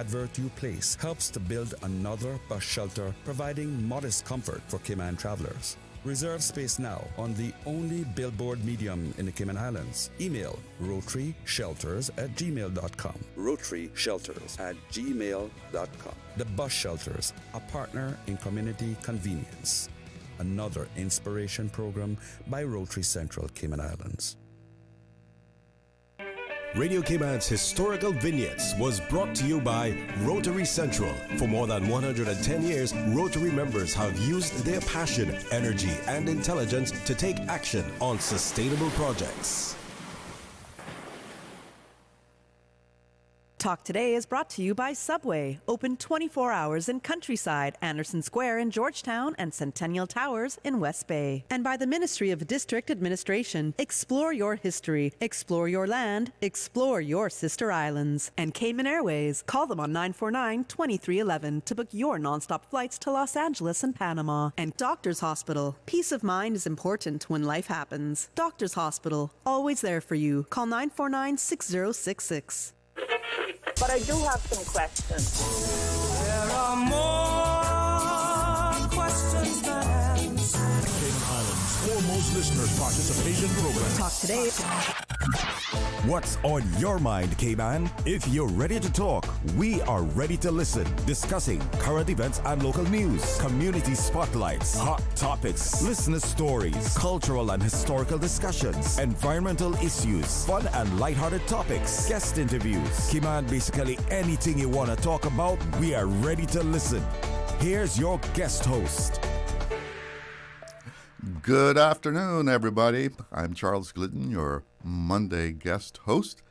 advert you place helps to build another bus shelter, providing modest comfort for Cayman travelers. Reserve space now on the only billboard medium in the Cayman Islands. Email rotaryshelters@gmail.com. rotaryshelters@gmail.com. The Bus Shelters, a partner in community convenience. Another inspiration program by Rotary Central Cayman Islands. Radio Cayman's Historical Vignettes was brought to you by Rotary Central. For more than 110 years, Rotary members have used their passion, energy, and intelligence to take action on sustainable projects. Talk Today is brought to you by Subway, open 24 hours in Countryside, Anderson Square in Georgetown, and Centennial Towers in West Bay. And by the Ministry of District Administration, explore your history, explore your land, explore your sister islands. And Cayman Airways, call them on 949-2311 to book your nonstop flights to Los Angeles and Panama. And Doctors Hospital, peace of mind is important when life happens. Doctors Hospital, always there for you. Call 949-6066. But I do have some questions. There are more questions than answers. Cayman Islands' foremost listeners' participation program. Talk Today. What's on your mind, Cayman? If you're ready to talk, we are ready to listen. Discussing current events and local news, community spotlights, hot topics, listener stories, cultural and historical discussions, environmental issues, fun and lighthearted topics, guest interviews. Cayman, basically anything you want to talk about, we are ready to listen. Here's your guest host. Good afternoon, everybody. I'm Charles Glidden, your Monday guest host.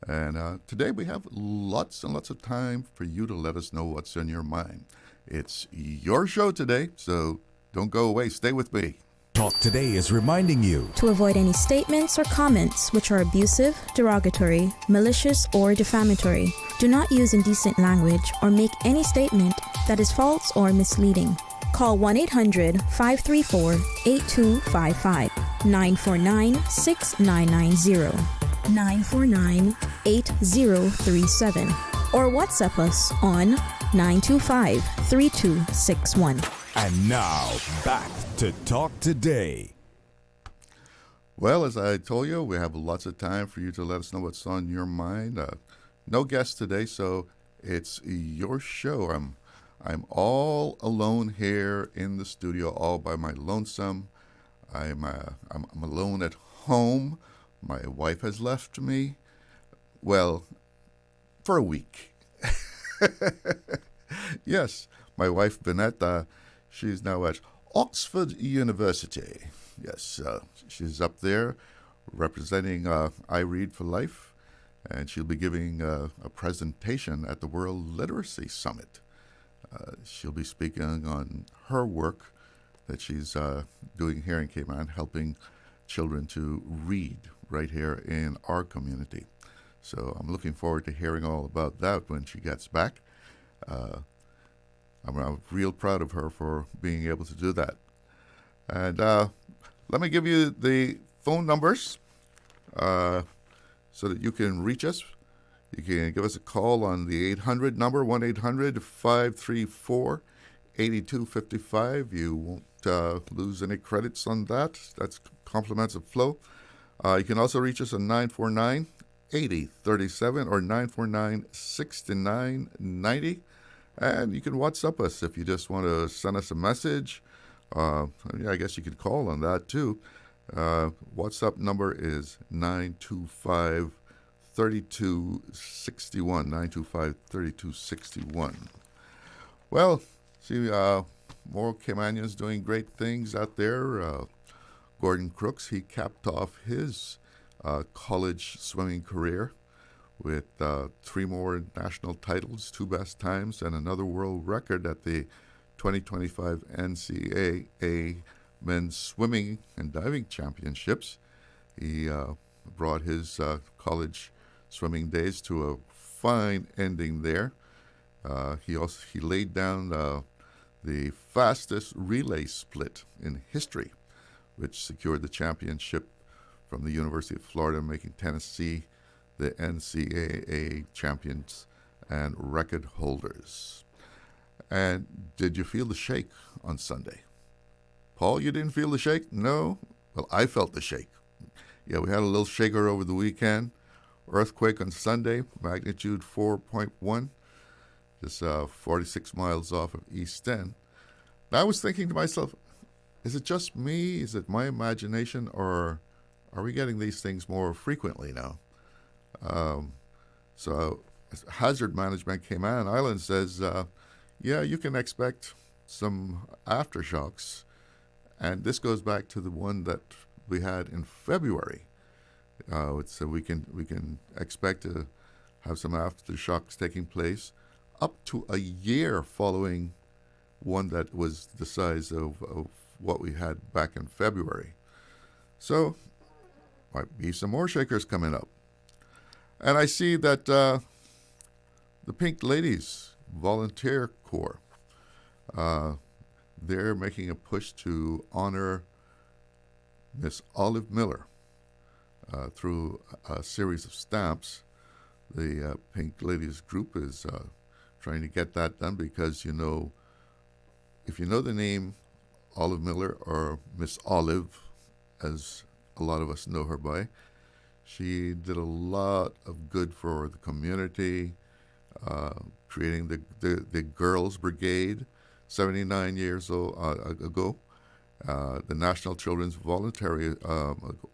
And today we have lots and lots of time for you to let us know what's in your mind. It's your show today, so don't go away. Stay with me. Talk Today is reminding you to avoid any statements or comments which are abusive, derogatory, malicious, or defamatory. Do not use indecent language or make any statement that is false or misleading. Call 1-800-534-8255, 949-6990, 949-8037, or WhatsApp us on 925-3261. And now, back to Talk Today. Well, as I told you, we have lots of time for you to let us know what's on your mind. No guests today, so it's your show. I'm all alone here in the studio, all by my lonesome. I'm alone at home. My wife has left me. Well, for a week. Yes, my wife, Vanette, she's now at Oxford University. Yes, she's up there representing I Read for Life, and she'll be giving a presentation at the World Literacy Summit. She'll be speaking on her work that she's doing here in Cayman, helping children to read right here in our community. So I'm looking forward to hearing all about that when she gets back. I'm real proud of her for being able to do that. And let me give you the phone numbers so that you can reach us. You can give us a call on the 800 number, 1-800-534-8255. You won't lose any credits on that. That's compliments of flow. You can also reach us on 949-8037 or 949-6990. And you can WhatsApp us if you just want to send us a message. I guess you could call on that too. WhatsApp number is 925-3261, 925-3261. Well, see, more Caymanians doing great things out there. Gordon Crooks, he capped off his college swimming career with 3 more national titles, 2 best times, and another world record at the 2025 NCAA Men's Swimming and Diving Championships. He brought his college swimming days to a fine ending there. He laid down the fastest relay split in history, which secured the championship from the University of Florida, making Tennessee the NCAA champions and record holders. And did you feel the shake on Sunday? Paul, you didn't feel the shake? No? Well, I felt the shake. Yeah, we had a little shaker over the weekend. Earthquake on Sunday, magnitude 4.1, just 46 miles off of East End. And I was thinking to myself, is it just me? Is it my imagination? Or are we getting these things more frequently now? So Hazard Management Cayman Islands says, yeah, you can expect some aftershocks. And this goes back to the one that we had in February. So we can expect to have some aftershocks taking place up to a year following one that was the size of what we had back in February. So might be some more shakers coming up. And I see that the Pink Ladies Volunteer Corps, they're making a push to honor Miss Olive Miller through a series of stamps. The Pink Ladies group is trying to get that done because, you know, if you know the name Olive Miller, or Miss Olive, as a lot of us know her by, she did a lot of good for the community, creating the Girls Brigade 79 years ago, the National Children's Voluntary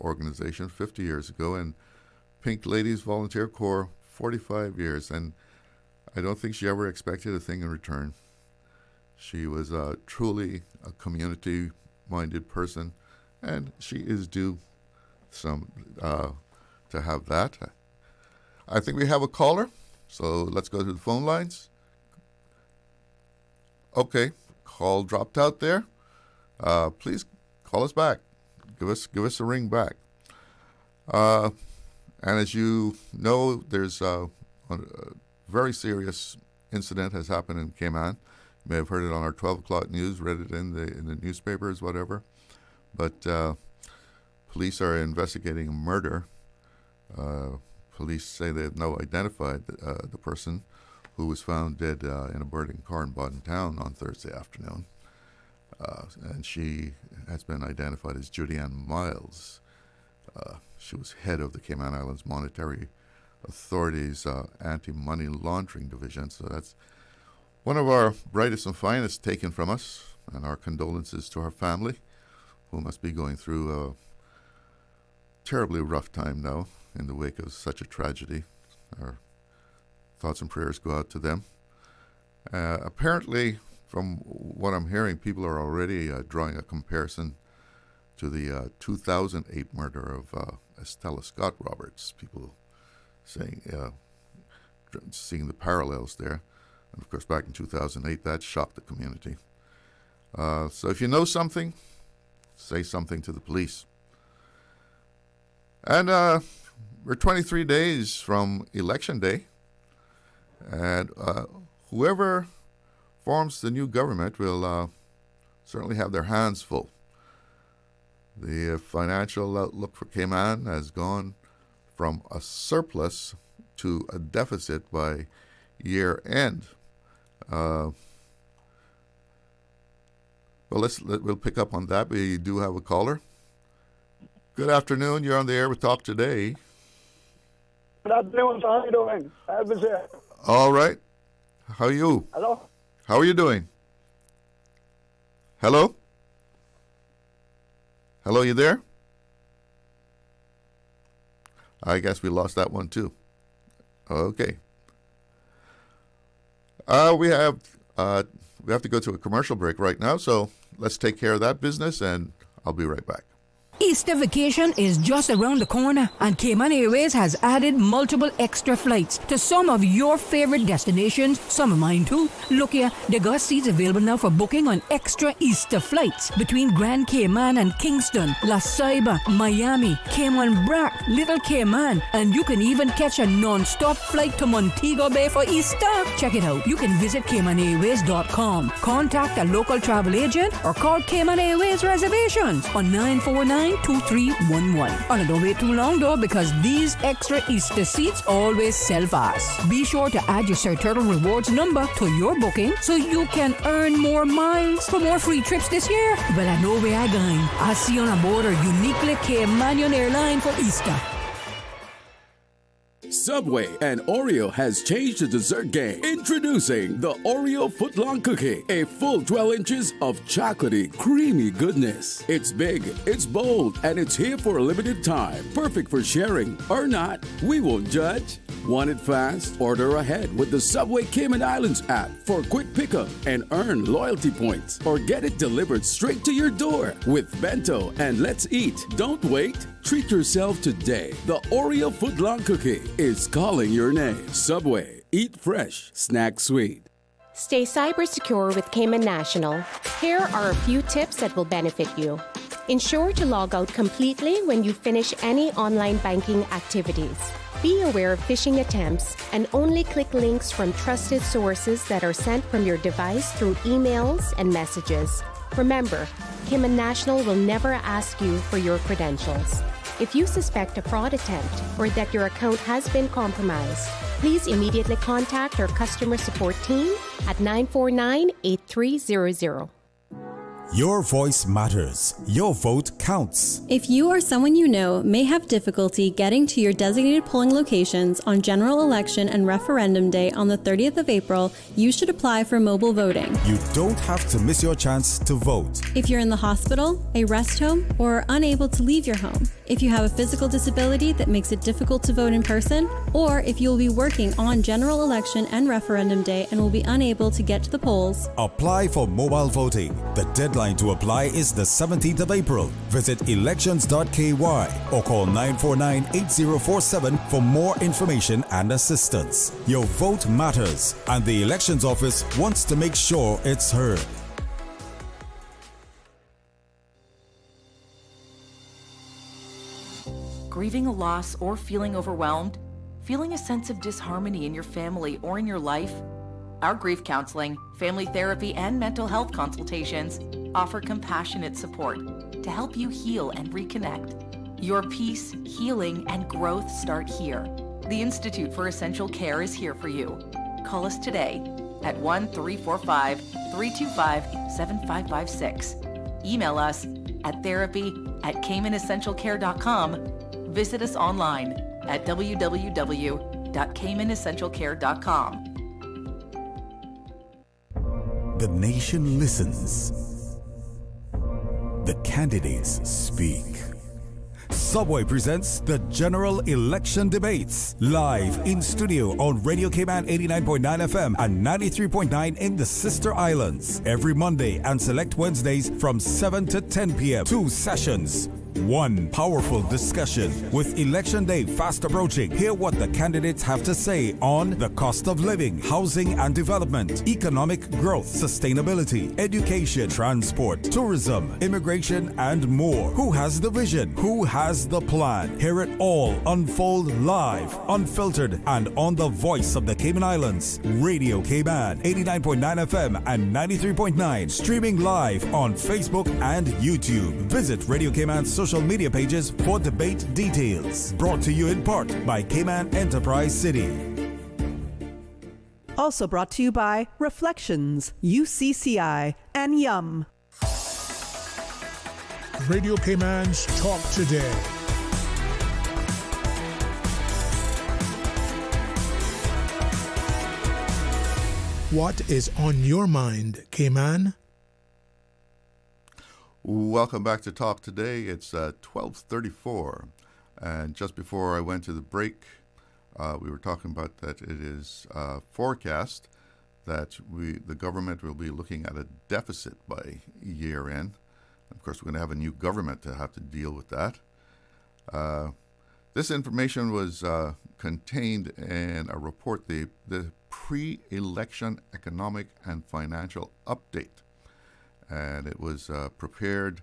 Organization 50 years ago, and Pink Ladies Volunteer Corps 45 years. And I don't think she ever expected a thing in return. She was truly a community-minded person, and she is due some to have that. I think we have a caller, so let's go to the phone lines. Okay, call dropped out there. Please call us back. Give us a ring back. And as you know, there's a very serious incident has happened in Cayman. You may have heard it on our 12 o'clock news, read it in the newspapers, whatever. But police are investigating a murder. Police say they have now identified the person who was found dead in a burning car in Bodden Town on Thursday afternoon. And she has been identified as Judy Ann Miles. She was head of the Cayman Islands Monetary Authority's Anti-Money Laundering Division. So that's one of our brightest and finest taken from us, and our condolences to her family, who must be going through a terribly rough time now in the wake of such a tragedy. Our thoughts and prayers go out to them. Apparently, from what I'm hearing, people are already drawing a comparison to the 2008 murder of Estella Scott Roberts. People saying, seeing the parallels there. And of course, back in 2008, that shocked the community. So if you know something, say something to the police. And we're 23 days from Election Day. And whoever forms the new government will certainly have their hands full. The financial outlook for Cayman has gone from a surplus to a deficit by year end. Well, we'll pick up on that. We do have a caller. Good afternoon. You're on the air with Talk Today. Good afternoon. How are you doing? I was here. All right. How are you? Hello? How are you doing? Hello? Hello, you there? I guess we lost that one too. Okay. We have to go to a commercial break right now, so let's take care of that business, and I'll be right back. Easter vacation is just around the corner, and Cayman Airways has added multiple extra flights to some of your favorite destinations, some of mine too. Look here, they got seats available now for booking on extra Easter flights between Grand Cayman and Kingston, La Ceiba, Miami, Cayman Brac, Little Cayman, and you can even catch a non-stop flight to Montego Bay for Easter. Check it out. You can visit CaymanAirways.com, contact a local travel agent, or call Cayman Airways Reservations on 949 2311. And don't wait too long though, because these extra Easter seats always sell fast. Be sure to add your Sir Turtle Rewards number to your booking so you can earn more miles for more free trips this year. Well, I know where I'm going. I'll see you on board a uniquely Cayman airline for Easter. Subway and Oreo has changed the dessert game. Introducing the Oreo footlong cookie, a full 12 inches of chocolatey, creamy goodness. It's big, it's bold, and it's here for a limited time. Perfect for sharing or not. We won't judge. Want it fast? Order ahead with the Subway Cayman Islands app for quick pickup and earn loyalty points. Or get it delivered straight to your door with Bento and Let's Eat. Don't wait. Treat yourself today. The Oreo footlong cookie is calling your name. Subway. Eat fresh. Snack sweet. Stay cyber secure with Cayman National. Here are a few tips that will benefit you. Ensure to log out completely when you finish any online banking activities. Be aware of phishing attempts and only click links from trusted sources that are sent from your device through emails and messages. Remember, Cayman National will never ask you for your credentials. If you suspect a fraud attempt or that your account has been compromised, please immediately contact our customer support team at 949-8300. Your voice matters. Your vote counts. If you or someone you know may have difficulty getting to your designated polling locations on general election and referendum day on the 30th of April, you should apply for mobile voting. You don't have to miss your chance to vote. If you're in the hospital, a rest home, or are unable to leave your home, if you have a physical disability that makes it difficult to vote in person, or if you will be working on general election and referendum day and will be unable to get to the polls, apply for mobile voting. The deadline to apply is the 17th of April. Visit elections.ky or call 949-8047 for more information and assistance. Your vote matters, and the Elections Office wants to make sure it's heard. Grieving a loss or feeling overwhelmed? Feeling a sense of disharmony in your family or in your life? Our grief counseling, family therapy, and mental health consultations offer compassionate support to help you heal and reconnect. Your peace, healing, and growth start here. The Institute for Essential Care is here for you. Call us today at 1-345-325-7556. Email us at therapy@caymanessentialcare.com. Visit us online at www.caymanessentialcare.com. The nation listens. The candidates speak. Subway presents the General Election Debates, live in studio on Radio Cayman 89.9 FM and 93.9 in the Sister Islands. Every Monday and select Wednesdays from 7 to 10 p.m. 2 sessions. One powerful discussion. With Election Day fast approaching, hear what the candidates have to say on the cost of living, housing and development, economic growth, sustainability, education, transport, tourism, immigration, and more. Who has the vision? Who has the plan? Hear it all unfold live, unfiltered, and on the voice of the Cayman Islands. Radio Cayman 89.9 FM and 93.9. Streaming live on Facebook and YouTube. Visit Radio Cayman's social media pages for debate details. Brought to you in part by Cayman Enterprise City. Also brought to you by Reflections, UCCI, and Yum. Radio Cayman's Talk Today. What is on your mind, Cayman? Welcome back to Talk Today. It's 12:34, and just before I went to the break, we were talking about that it is forecast that the government will be looking at a deficit by year end. Of course, we're going to have a new government to have to deal with that. This information was contained in a report, the Pre-Election Economic and Financial Update. And it was prepared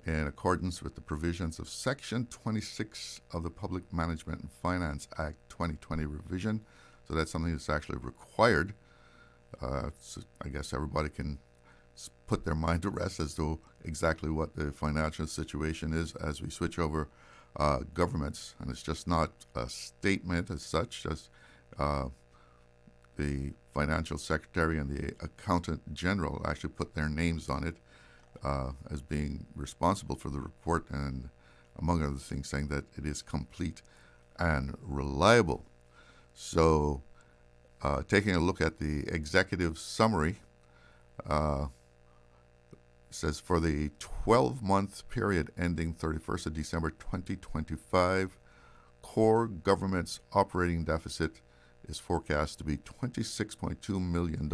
in accordance with the provisions of Section 26 of the Public Management and Finance Act 2020 revision. So that's something that's actually required. So I guess everybody can put their mind to rest as to exactly what the financial situation is as we switch over governments. And it's just not a statement as such, just the financial secretary and the accountant general actually put their names on it as being responsible for the report, and among other things saying that it is complete and reliable. So taking a look at the executive summary, says for the 12-month period ending 31st of December 2025, core government's operating deficit is forecast to be $26.2 million.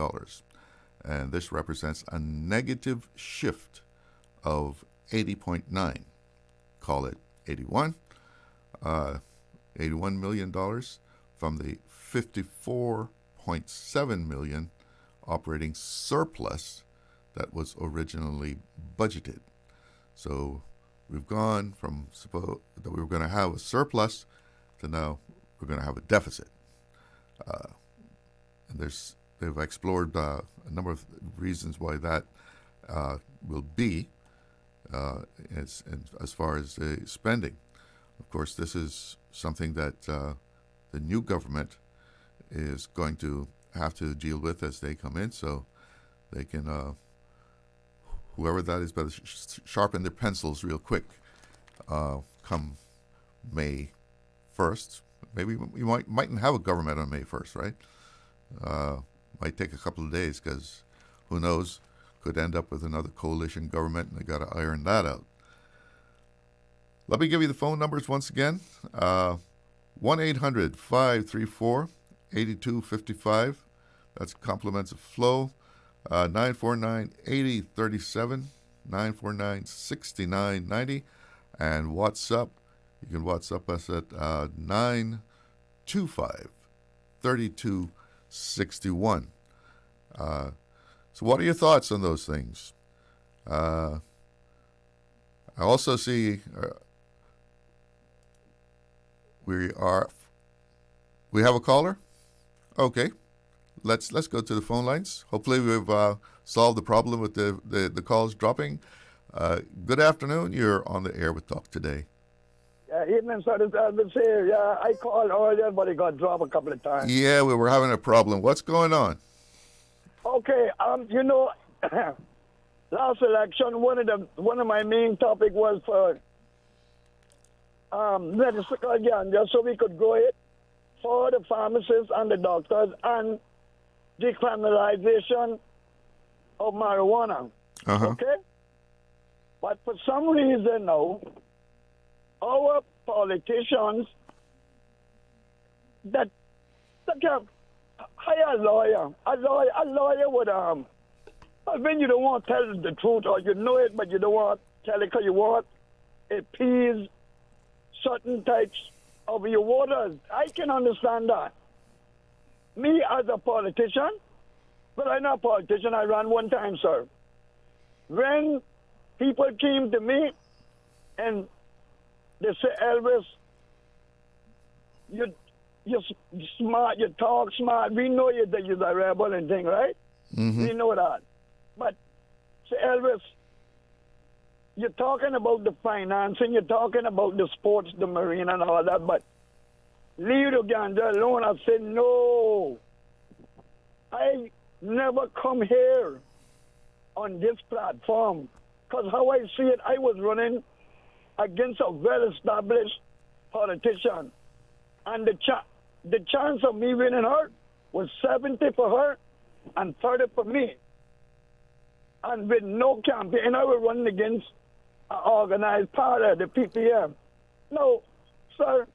And this represents a negative shift of 80.9, call it 81, $81 million from the $54.7 million operating surplus that was originally budgeted. So we've gone from suppose that we were going to have a surplus to now we're going to have a deficit. And they've explored a number of reasons why that will be as far as spending. Of course, this is something that the new government is going to have to deal with as they come in, so they can, whoever that is, better sharpen their pencils real quick come May 1st. Maybe we mightn't have a government on May 1st, right? Might take a couple of days because who knows, could end up with another coalition government and they got to iron that out. Let me give you the phone numbers once again. 1-800-534-8255. That's compliments of Flow. 949-8037, 949-6990. And WhatsApp, you can WhatsApp us at 925-3261. So what are your thoughts on those things? I also see we have a caller. Okay, let's go to the phone lines. Hopefully we've solved the problem with the calls dropping. Good afternoon. You're on the air with Talk Today. Yeah, evening, sir. This Elvis here. Yeah, I called earlier, but it got dropped a couple of times. Yeah, we were having a problem. What's going on? Okay, last election, one of my main topic was for medical ganja, so we could grow it for the pharmacists and the doctors, and decriminalization of marijuana. Okay, but for some reason now, our politicians that can hire a lawyer would when you don't want to tell the truth, or you know it but you don't want to tell it because you want to appease certain types of your voters. I can understand that. Me as a politician, but I'm not a politician, I ran one time, sir. When people came to me and they say, Elvis, you're smart, you talk smart. We know you that you're a rebel and thing, right? Mm-hmm. We know that. But say, Elvis, you're talking about the financing, you're talking about the sports, the marine and all that, but leave the ganja alone. I said, no. I never come here on this platform because how I see it, I was running against a well-established politician. And the chance of me winning her was 70 for her and 30 for me. And with no campaign, I was running against an organized party, the PPM. No, sir,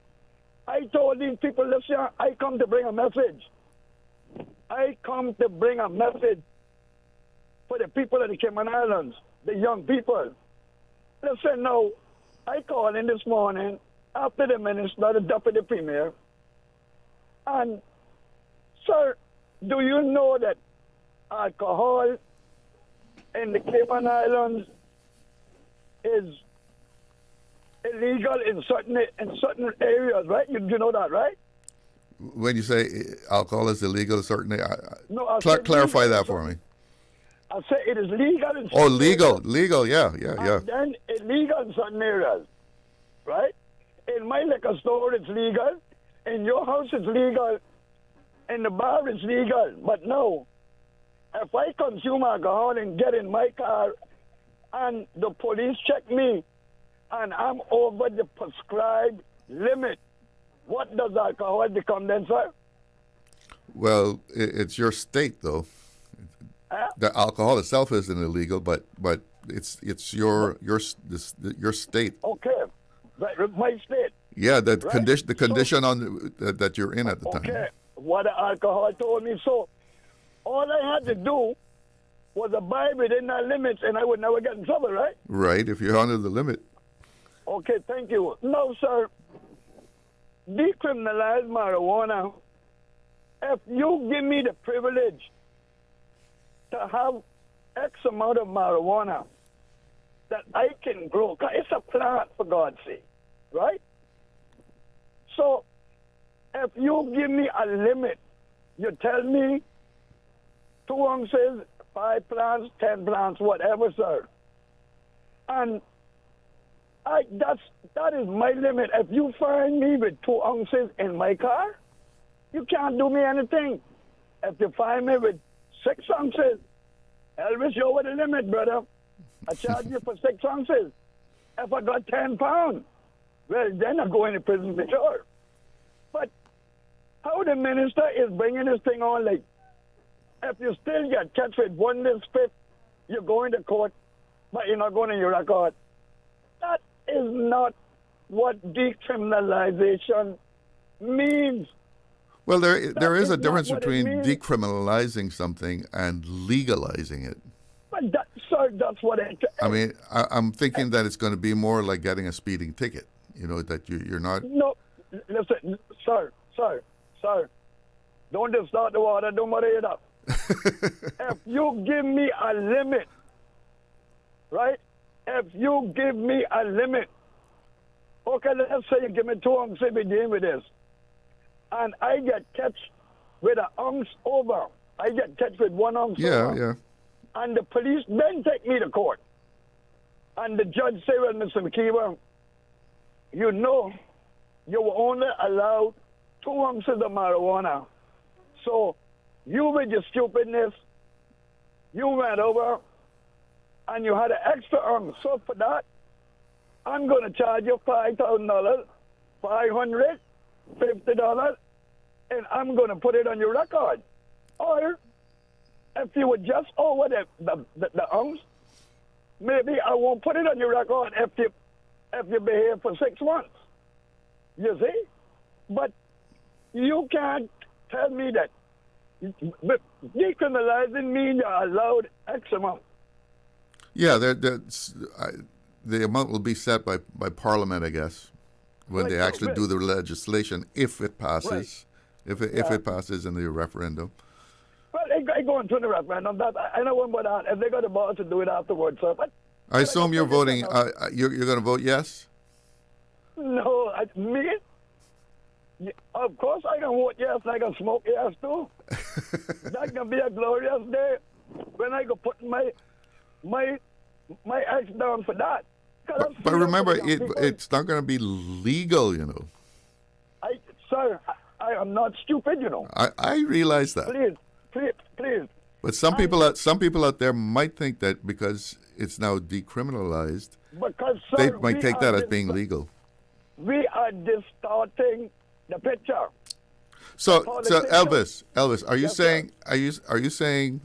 I told these people, listen, I come to bring a message. I come to bring a message for the people of the Cayman Islands, the young people. Listen, now, I called in this morning after the minister, the deputy premier, and, sir, do you know that alcohol in the Cayman Islands is illegal in certain areas, right? You know that, right? When you say alcohol is illegal in certain areas, clarify that for me. I say it is legal in Oh, certain legal, yeah. and then illegal in certain areas, right? In my liquor store, it's legal. In your house, it's legal. In the bar, it's legal. But no, if I consume alcohol and get in my car and the police check me and I'm over the prescribed limit, what does alcohol become then, sir? Well, it's your state, though. The alcohol itself isn't illegal, but it's your state. Okay, right, my state. Yeah, the right? condition on that you're in at the time. Okay, what the alcohol told me. So all I had to do was abide within that limits, and I would never get in trouble, right? Right, if you're under the limit. Okay, thank you. No, sir. Decriminalize marijuana. If you give me the privilege to have X amount of marijuana that I can grow, 'cause it's a plant, for God's sake, right? So if you give me a limit, you tell me 2 ounces, 5 plants, 10 plants, whatever, sir. And that is my limit. If you find me with 2 ounces in my car, you can't do me anything. If you find me with 6 ounces, Elvis, you're over the limit, brother. I charge you for 6 ounces. If I got 10 pounds, well, then I go into prison for sure. But how the minister is bringing this thing on, like, if you still get catch with 1/5, you're going to court, but you're not going to your record. That is not what decriminalization means. Well, there is a difference between decriminalizing something and legalizing it. But sir, that's what it is. I mean, I'm thinking that it's going to be more like getting a speeding ticket. You know, that you're not. No, listen, sir. Don't just start the water. Don't worry it up. If you give me a limit, right? If you give me a limit, okay, let's say you give me 2 ounces, we deal with this. And I get catch with an ounce over. I get catch with 1 ounce over. Yeah. And the police then take me to court. And the judge say, well, Mr. McKeever, you know you were only allowed 2 ounces of marijuana. So you with your stupidness, you went over and you had an extra ounce. So for that, I'm going to charge you $5,000, $550, and I'm going to put it on your record. Or if you were just over the ounce, maybe I won't put it on your record if you behave for 6 months. You see? But you can't tell me that decriminalizing means you're allowed X amount. Yeah, the amount will be set by Parliament, I guess, when they actually do the legislation, if it passes, if it passes in the referendum. Well, I go into the referendum. I know about that. If they got the balls to do it afterwards, sir. But I assume you're voting. You're going to vote yes? No, me? Of course I can vote yes. I can smoke yes too. That can be a glorious day when I go put my ex down for that. But remember, it's not going to be legal, you know. Sir, I am not stupid, you know. I realize that. Please. But some people out there might think that because it's now decriminalized, they might take that as being legal. We are distorting the picture. So Elvis, are you saying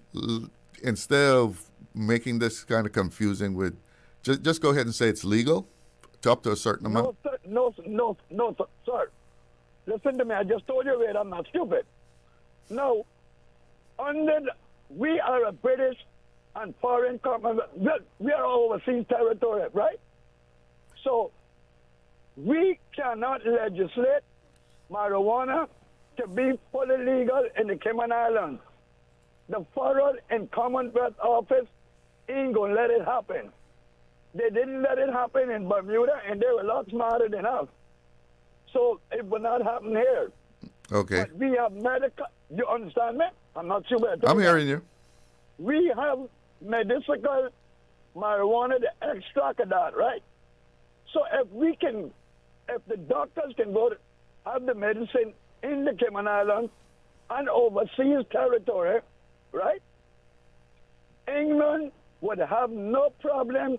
instead of making this kind of confusing with, just go ahead and say it's legal up to a certain amount? No, sir. Listen to me. I just told you that I'm not stupid. No, we are a British and foreign company. We are overseas territory, right? So we cannot legislate marijuana to be fully legal in the Cayman Islands. The Federal and Commonwealth Office ain't going to let it happen. They didn't let it happen in Bermuda, and they were a lot smarter than us. So it will not happen here. Okay. But we have medical. You understand me? I'm not sure. I'm hearing you. We have medicinal marijuana, the extract of that, right? So if the doctors can go to have the medicine in the Cayman Islands and overseas territory, right? England would have no problem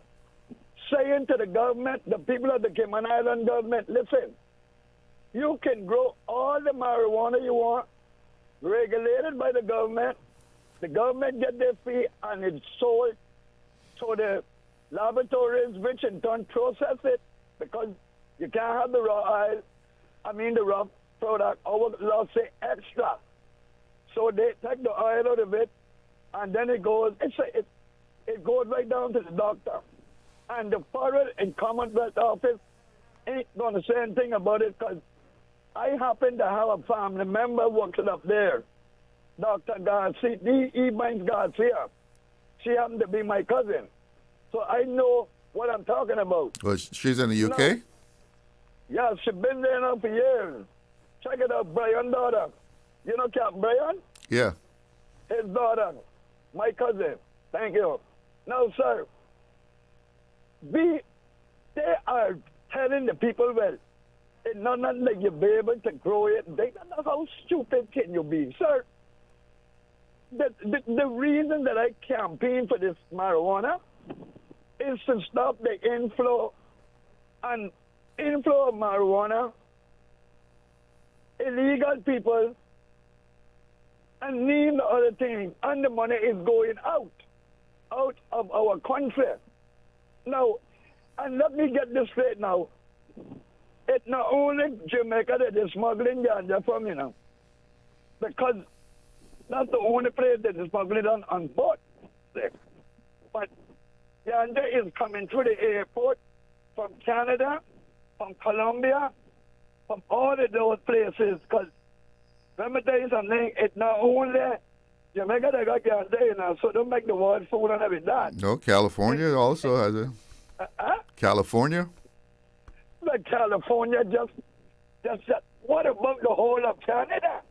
saying to the government, the people of the Cayman Island government, listen, you can grow all the marijuana you want, regulated by the government get their fee, and it's sold to the laboratories, which in turn process it, because you can't have the the raw product, our law say extra. So they take the oil out of it, and then it goes right down to the doctor. And the foreign and Commonwealth office ain't going to say anything about it, because I happen to have a family member working up there, Dr. Garcia, D.E. Banks Garcia. She happened to be my cousin. So I know what I'm talking about. Well, she's in the UK? Yeah, she's been there now for years. Check it out, Brian's daughter. You know Captain Brian? Yeah. His daughter, my cousin. Thank you. Now, sir, they are telling the people, well, it's not like you'll be able to grow it. They don't know how stupid can you be, sir. The reason that I campaign for this marijuana is to stop the inflow of marijuana, illegal people, and name the other thing, and the money is going out of our country. Now, and let me get this straight now. It's not only Jamaica that is smuggling ganja from, because that's the only place that is smuggling on board. But ganja is coming through the airport from Canada, from Colombia, from all of those places. Because let me tell you something, it's not only Jamaica that got ganja, so don't make the world fool and everything. No, California also has it. California? But California just what about the whole of Canada?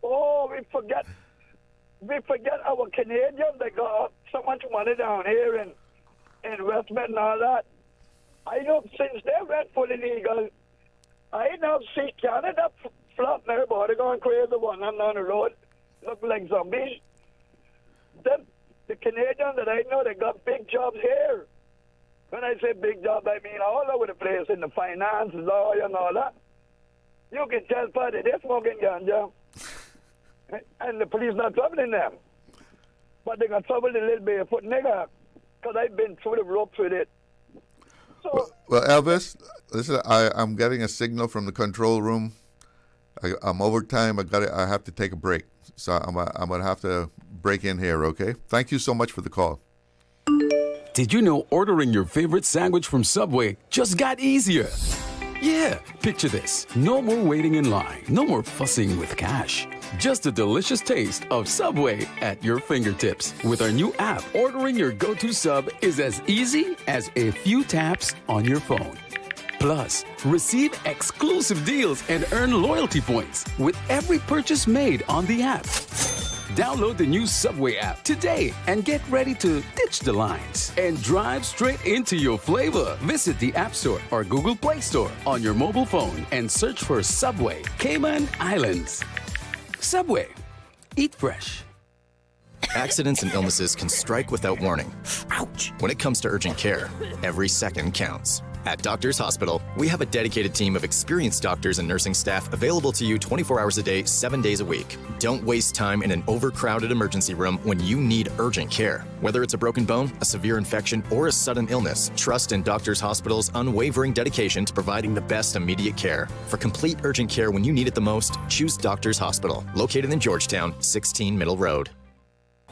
Oh, we forget our Canadians that got so much money down here in investment and all that. I know since they went full illegal, I now see Canada flopping everybody going crazy one down the road, look like zombies. Then the Canadians that I know, they got big jobs here. When I say big job, I mean all over the place in the finance, law, and all that. You can tell party they're smoking ganja, and the police not troubling them. But they got trouble a little barefoot nigger, because I've been through the ropes with it. So, well, Elvis, listen, I'm getting a signal from the control room. I'm over time. I have to take a break, so I'm gonna have to break in here. Okay. Thank you so much for the call. Did you know ordering your favorite sandwich from Subway just got easier? Yeah, picture this. No more waiting in line. No more fussing with cash. Just a delicious taste of Subway at your fingertips. With our new app, ordering your go-to sub is as easy as a few taps on your phone. Plus, receive exclusive deals and earn loyalty points with every purchase made on the app. Download the new Subway app today and get ready to ditch the lines and drive straight into your flavor. Visit the App Store or Google Play Store on your mobile phone and search for Subway Cayman Islands. Subway. Eat fresh. Accidents and illnesses can strike without warning. Ouch! When it comes to urgent care, every second counts. At Doctors Hospital, we have a dedicated team of experienced doctors and nursing staff available to you 24 hours a day, 7 days a week. Don't waste time in an overcrowded emergency room when you need urgent care. Whether it's a broken bone, a severe infection, or a sudden illness, trust in Doctors Hospital's unwavering dedication to providing the best immediate care. For complete urgent care when you need it the most, choose Doctors Hospital, located in Georgetown, 16 Middle Road.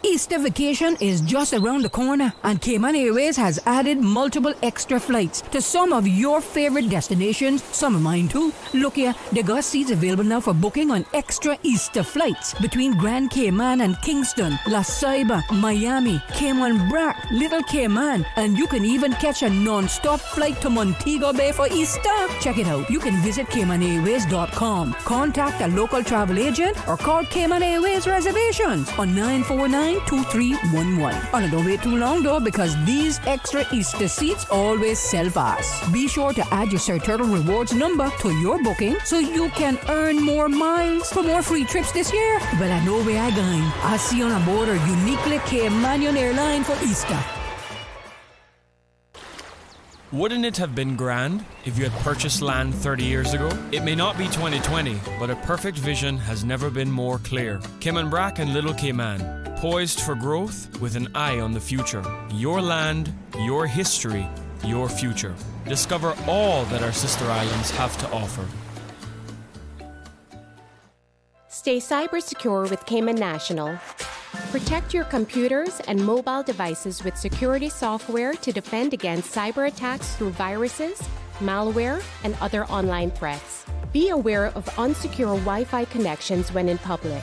Easter vacation is just around the corner, and Cayman Airways has added multiple extra flights to some of your favorite destinations, some of mine too. Look here, they got seats available now for booking on extra Easter flights between Grand Cayman and Kingston, La Ceiba, Miami, Cayman Brac, Little Cayman, and you can even catch a non-stop flight to Montego Bay for Easter. Check it out. You can visit CaymanAirways.com, contact a local travel agent, or call Cayman Airways Reservations on 949 949-2311. And don't wait too long though, because these extra Easter seats always sell fast. Be sure to add your Sir Turtle Rewards number to your booking so you can earn more miles for more free trips this year. Well, I know where I'm going. I'll see you on board a uniquely Cayman airline for Easter. Wouldn't it have been grand if you had purchased land 30 years ago? It may not be 2020, but a perfect vision has never been more clear. Cayman Brac and Little Cayman, poised for growth with an eye on the future. Your land, your history, your future. Discover all that our sister islands have to offer. Stay cyber secure with Cayman National. Protect your computers and mobile devices with security software to defend against cyber attacks through viruses, malware, and other online threats. Be aware of unsecure Wi-Fi connections when in public.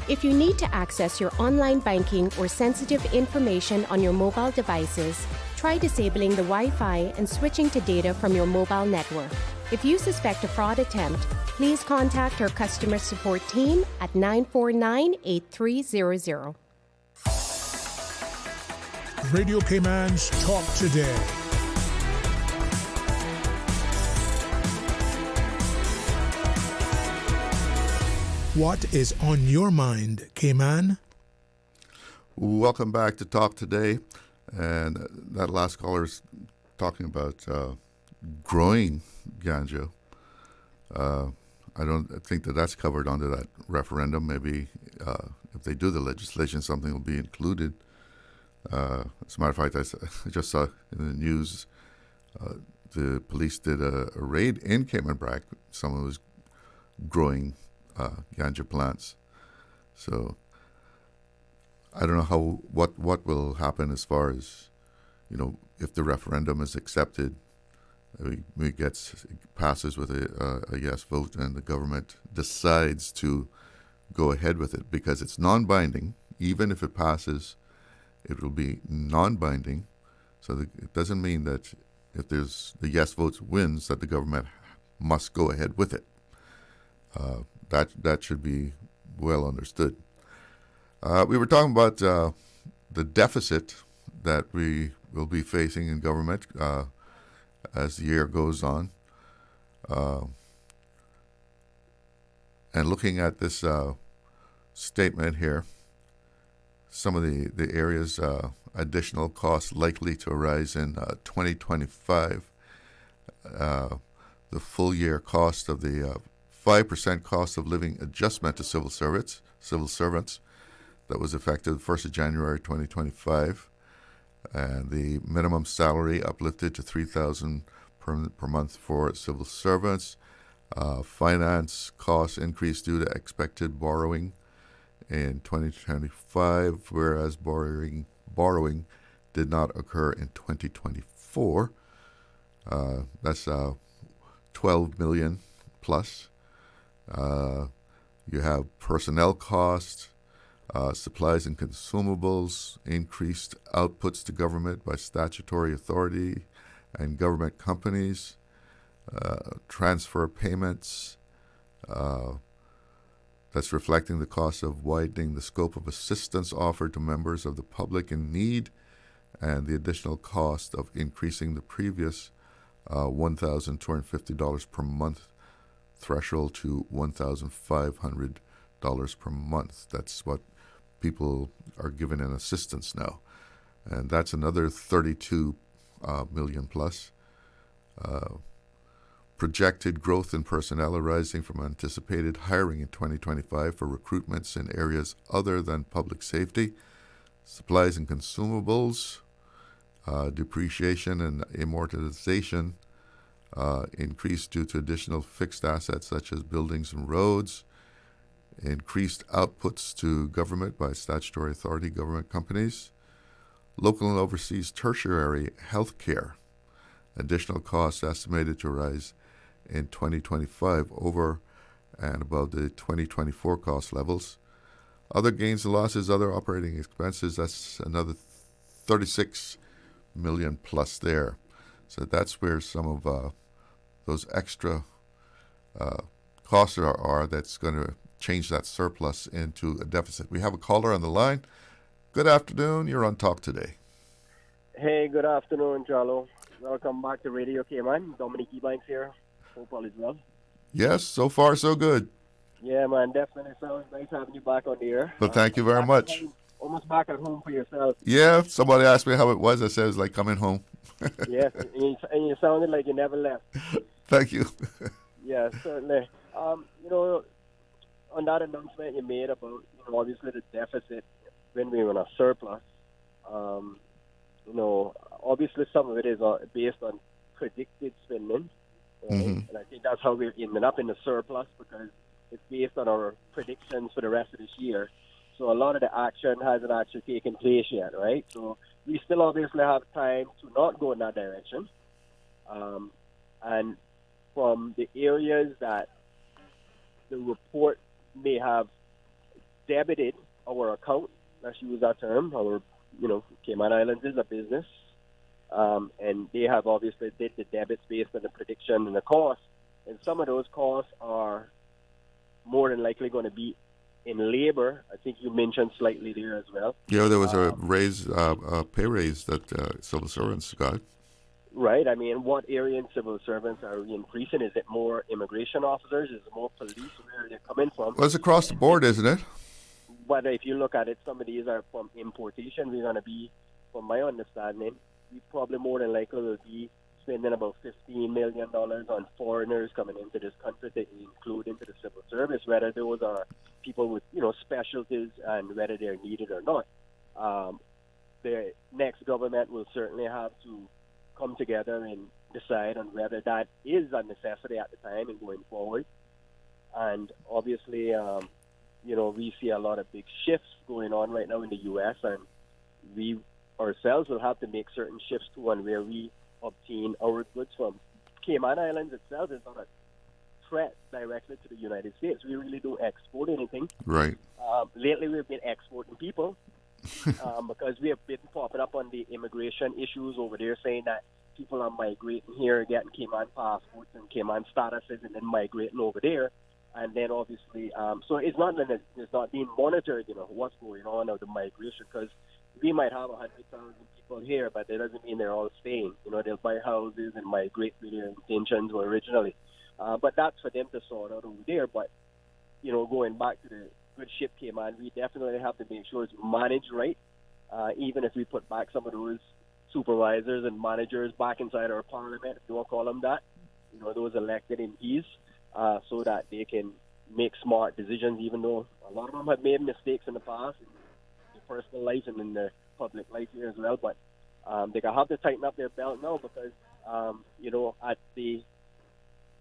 If you need to access your online banking or sensitive information on your mobile devices, try disabling the Wi-Fi and switching to data from your mobile network. If you suspect a fraud attempt, please contact our customer support team at 949-8300. Radio Cayman's Talk Today. What is on your mind, Cayman? Welcome back to Talk Today. And that last caller is talking about growing ganja. I don't think that that's covered under that referendum. Maybe if they do the legislation, something will be included. As a matter of fact, I just saw in the news the police did a raid in Cayman Brac. Someone was growing ganja plants. So I don't know what will happen as far as, if the referendum is accepted, it passes with a yes vote, and the government decides to go ahead with it because it's non-binding. Even if it passes, it will be non-binding. So it doesn't mean that if there's the yes vote wins that the government must go ahead with it. That should be well understood. We were talking about the deficit that we will be facing in government as the year goes on. And looking at this statement here, some of the areas additional costs likely to arise in 2025. The full year cost of the 5% cost of living adjustment to civil servants that was effective 1st of January 2025, and the minimum salary uplifted to $3,000 per month for civil servants. Finance costs increased due to expected borrowing in 2025, whereas borrowing did not occur in 2024. That's $12 million plus. You have personnel costs, supplies and consumables, increased outputs to government by statutory authority and government companies, transfer payments, that's reflecting the cost of widening the scope of assistance offered to members of the public in need, and the additional cost of increasing the previous $1,250 per month threshold to $1,500 per month. That's what people are given in assistance now. And that's another $32 million plus. Projected growth in personnel arising from anticipated hiring in 2025 for recruitments in areas other than public safety, supplies and consumables, depreciation and amortization increased due to additional fixed assets such as buildings and roads, increased outputs to government by statutory authority government companies, local and overseas tertiary health care, additional costs estimated to rise in 2025 over and above the 2024 cost levels. Other gains and losses, other operating expenses, that's another $36 million plus there. So that's where some of those extra costs are that's going to change that surplus into a deficit. We have a caller on the line. Good afternoon. You're on Talk Today. Hey, good afternoon, Charlo. Welcome back to Radio Cayman. Dominic Ebanks here. Hope all is well. Yes, so far so good. Yeah, man, definitely sounds nice having you back on the air. But thank you very much. Almost back at home for yourself. Yeah, somebody asked me how it was. I said it was like coming home. Yes, and you sounded like you never left. Thank you. Yeah, certainly. You know, on that announcement you made about, obviously the deficit when we were in a surplus, obviously some of it is based on predicted spending, right? And I think that's how we're ending up in the surplus, because it's based on our predictions for the rest of this year. So a lot of the action hasn't actually taken place yet, right? So we still obviously have time to not go in that direction. And from the areas that the report may have debited our account, let's use that term, our, Cayman Islands is a business, and they have obviously did the debits based on the prediction and the cost, and some of those costs are more than likely going to be in labor. I think you mentioned slightly there as well. Yeah, there was a pay raise that civil servants got. Right. I mean, what area in civil servants are we increasing? Is it more immigration officers? Is it more police? Where are they coming from? Well, it's across the board, isn't it? But if you look at it, some of these are from importation. We're going to be, from my understanding, we probably more than likely will be spending about $15 million on foreigners coming into this country to include into the civil service, whether those are people with, specialties and whether they're needed or not. The next government will certainly have to come together and decide on whether that is a necessity at the time and going forward. And obviously, we see a lot of big shifts going on right now in the U.S., and we ourselves will have to make certain shifts to on where we obtain our goods from. Cayman Islands itself is not a threat directly to the United States. We really don't export anything. Right. Lately, we've been exporting people because we have been popping up on the immigration issues over there, saying that people are migrating here, getting Cayman passports and Cayman statuses, and then migrating over there. And then obviously, so it's not that it's not being monitored, what's going on of the migration, because we might have 100,000 people here, but that doesn't mean they're all staying. They'll buy houses and migrate where their intentions were originally. But that's for them to sort out over there. But, going back to the good ship Cayman, we definitely have to make sure it's managed right, even if we put back some of those supervisors and managers back inside our parliament, if you want to call them that, those elected MPs, so that they can make smart decisions, even though a lot of them have made mistakes in the past, in their personal life and in their public life here as well. But they're going to have to tighten up their belt now, because, at the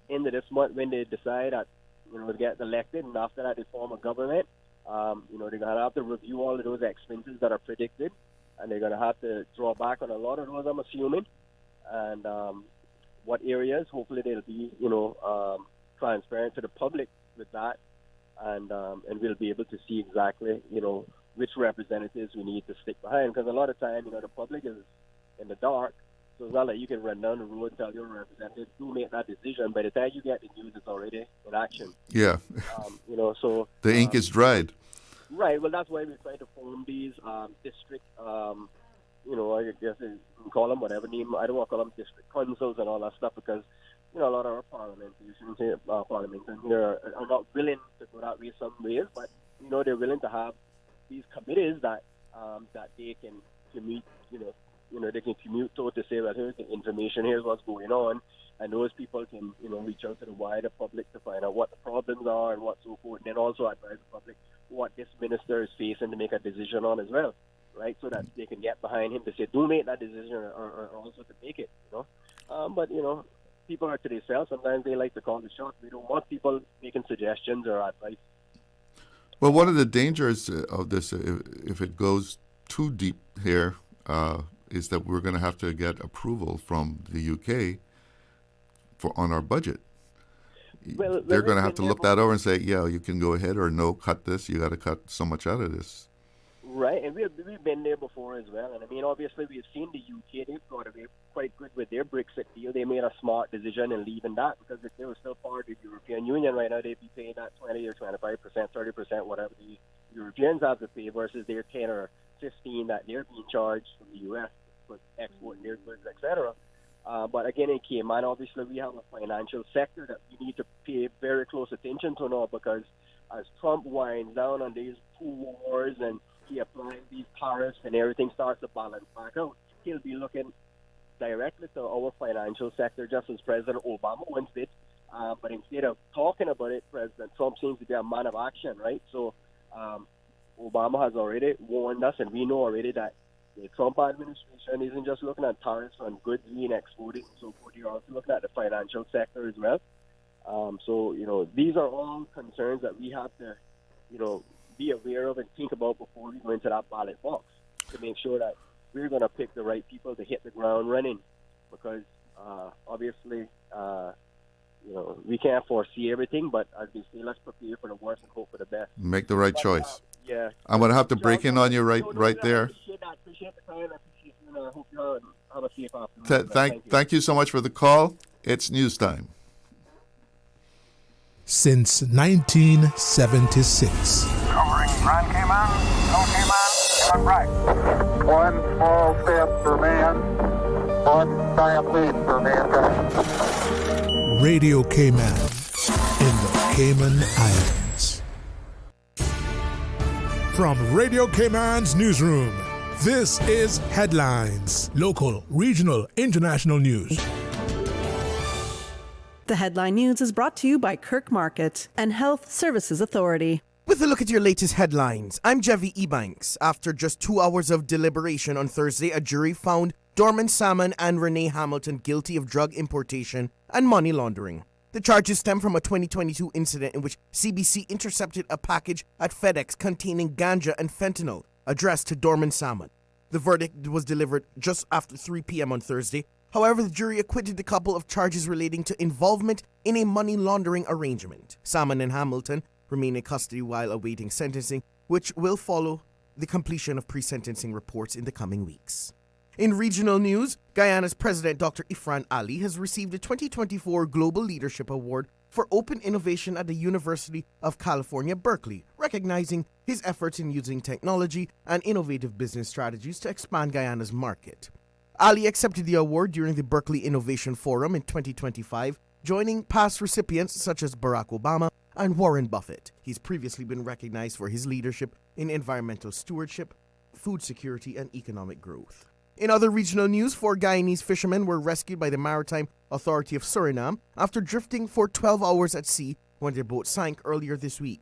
end of this month, when they decide that, to get elected, and after that they form a government, they're going to have to review all of those expenses that are predicted, and they're going to have to draw back on a lot of those, I'm assuming. And what areas, hopefully they'll be, transparent to the public with that, and we'll be able to see exactly, which representatives we need to stick behind, because a lot of time, the public is in the dark, so it's not like you can run down the road and tell your representative to make that decision. By the time you get the news, it's already in action. Yeah. So the ink is dried. Right. Well, that's why we try to form these district, I guess you can call them whatever name. I don't want to call them district councils and all that stuff, because a lot of our parliamentarians here are not willing to go that way some ways, but they're willing to have these committees that they can commute, they can commute to say, well, here's the information, here's what's going on, and those people can, reach out to the wider public to find out what the problems are and what so forth, and then also advise the public what this minister is facing to make a decision on as well, right? So that they can get behind him to say, do make that decision, or also to make it, But, people are to themselves. Sometimes they like to call the shots. We don't want people making suggestions or advice. Well, one of the dangers of this, if it goes too deep here, is that we're going to have to get approval from the UK on our budget. Well, they're going to have to look that over and say, yeah, you can go ahead, or no, cut this. You got to cut so much out of this. Right, and we've been there before as well. And I mean, obviously, we've seen the UK, they've got away quite good with their Brexit deal. They made a smart decision in leaving that, because if they were still part of the European Union right now, they'd be paying that 20 or 25%, 30%, whatever the Europeans have to pay, versus their 10 or $15 that they're being charged from the U.S. for exporting their goods, etc. But again, in Cayman, obviously, we have a financial sector that we need to pay very close attention to now, because as Trump winds down on these two wars and he applying these tariffs and everything starts to balance back out, he'll be looking directly to our financial sector, just as President Obama once did. But instead of talking about it, President Trump seems to be a man of action, right? So Obama has already warned us, and we know already that the Trump administration isn't just looking at tariffs on goods being exported and so forth. You're also looking at the financial sector as well. So, these are all concerns that we have to, be aware of and think about before we go into that ballot box, to make sure that we're going to pick the right people to hit the ground running, because obviously, we can't foresee everything, but as we say, let's prepare for the worst and hope for the best. Make the right choice. Yeah. I'm going to have to break in on you right there. Appreciate the time. Appreciate it. I hope you have a safe afternoon. Thank you so much for the call. It's news time. Since 1976. Covering Grand Cayman, Little Cayman, Cayman Brac. One small step for man, one giant leap for mankind. Radio Cayman in the Cayman Islands. From Radio Cayman's newsroom, this is Headlines. Local, regional, international news. The Headline News is brought to you by Kirk Market and Health Services Authority. With a look at your latest headlines, I'm Jevi Ebanks. After just 2 hours of deliberation on Thursday, a jury found Dorman Salmon and Renee Hamilton guilty of drug importation and money laundering. The charges stem from a 2022 incident in which CBC intercepted a package at FedEx containing ganja and fentanyl addressed to Dorman Salmon. The verdict was delivered just after 3 p.m. on Thursday. However, the jury acquitted the couple of charges relating to involvement in a money laundering arrangement. Salmon and Hamilton remain in custody while awaiting sentencing, which will follow the completion of pre-sentencing reports in the coming weeks. In regional news, Guyana's President Dr. Ifran Ali has received the 2024 Global Leadership Award for Open Innovation at the University of California, Berkeley, recognizing his efforts in using technology and innovative business strategies to expand Guyana's market. Ali accepted the award during the Berkeley Innovation Forum in 2025, joining past recipients such as Barack Obama and Warren Buffett. He's previously been recognized for his leadership in environmental stewardship, food security, and economic growth. In other regional news, 4 Guyanese fishermen were rescued by the Maritime Authority of Suriname after drifting for 12 hours at sea when their boat sank earlier this week.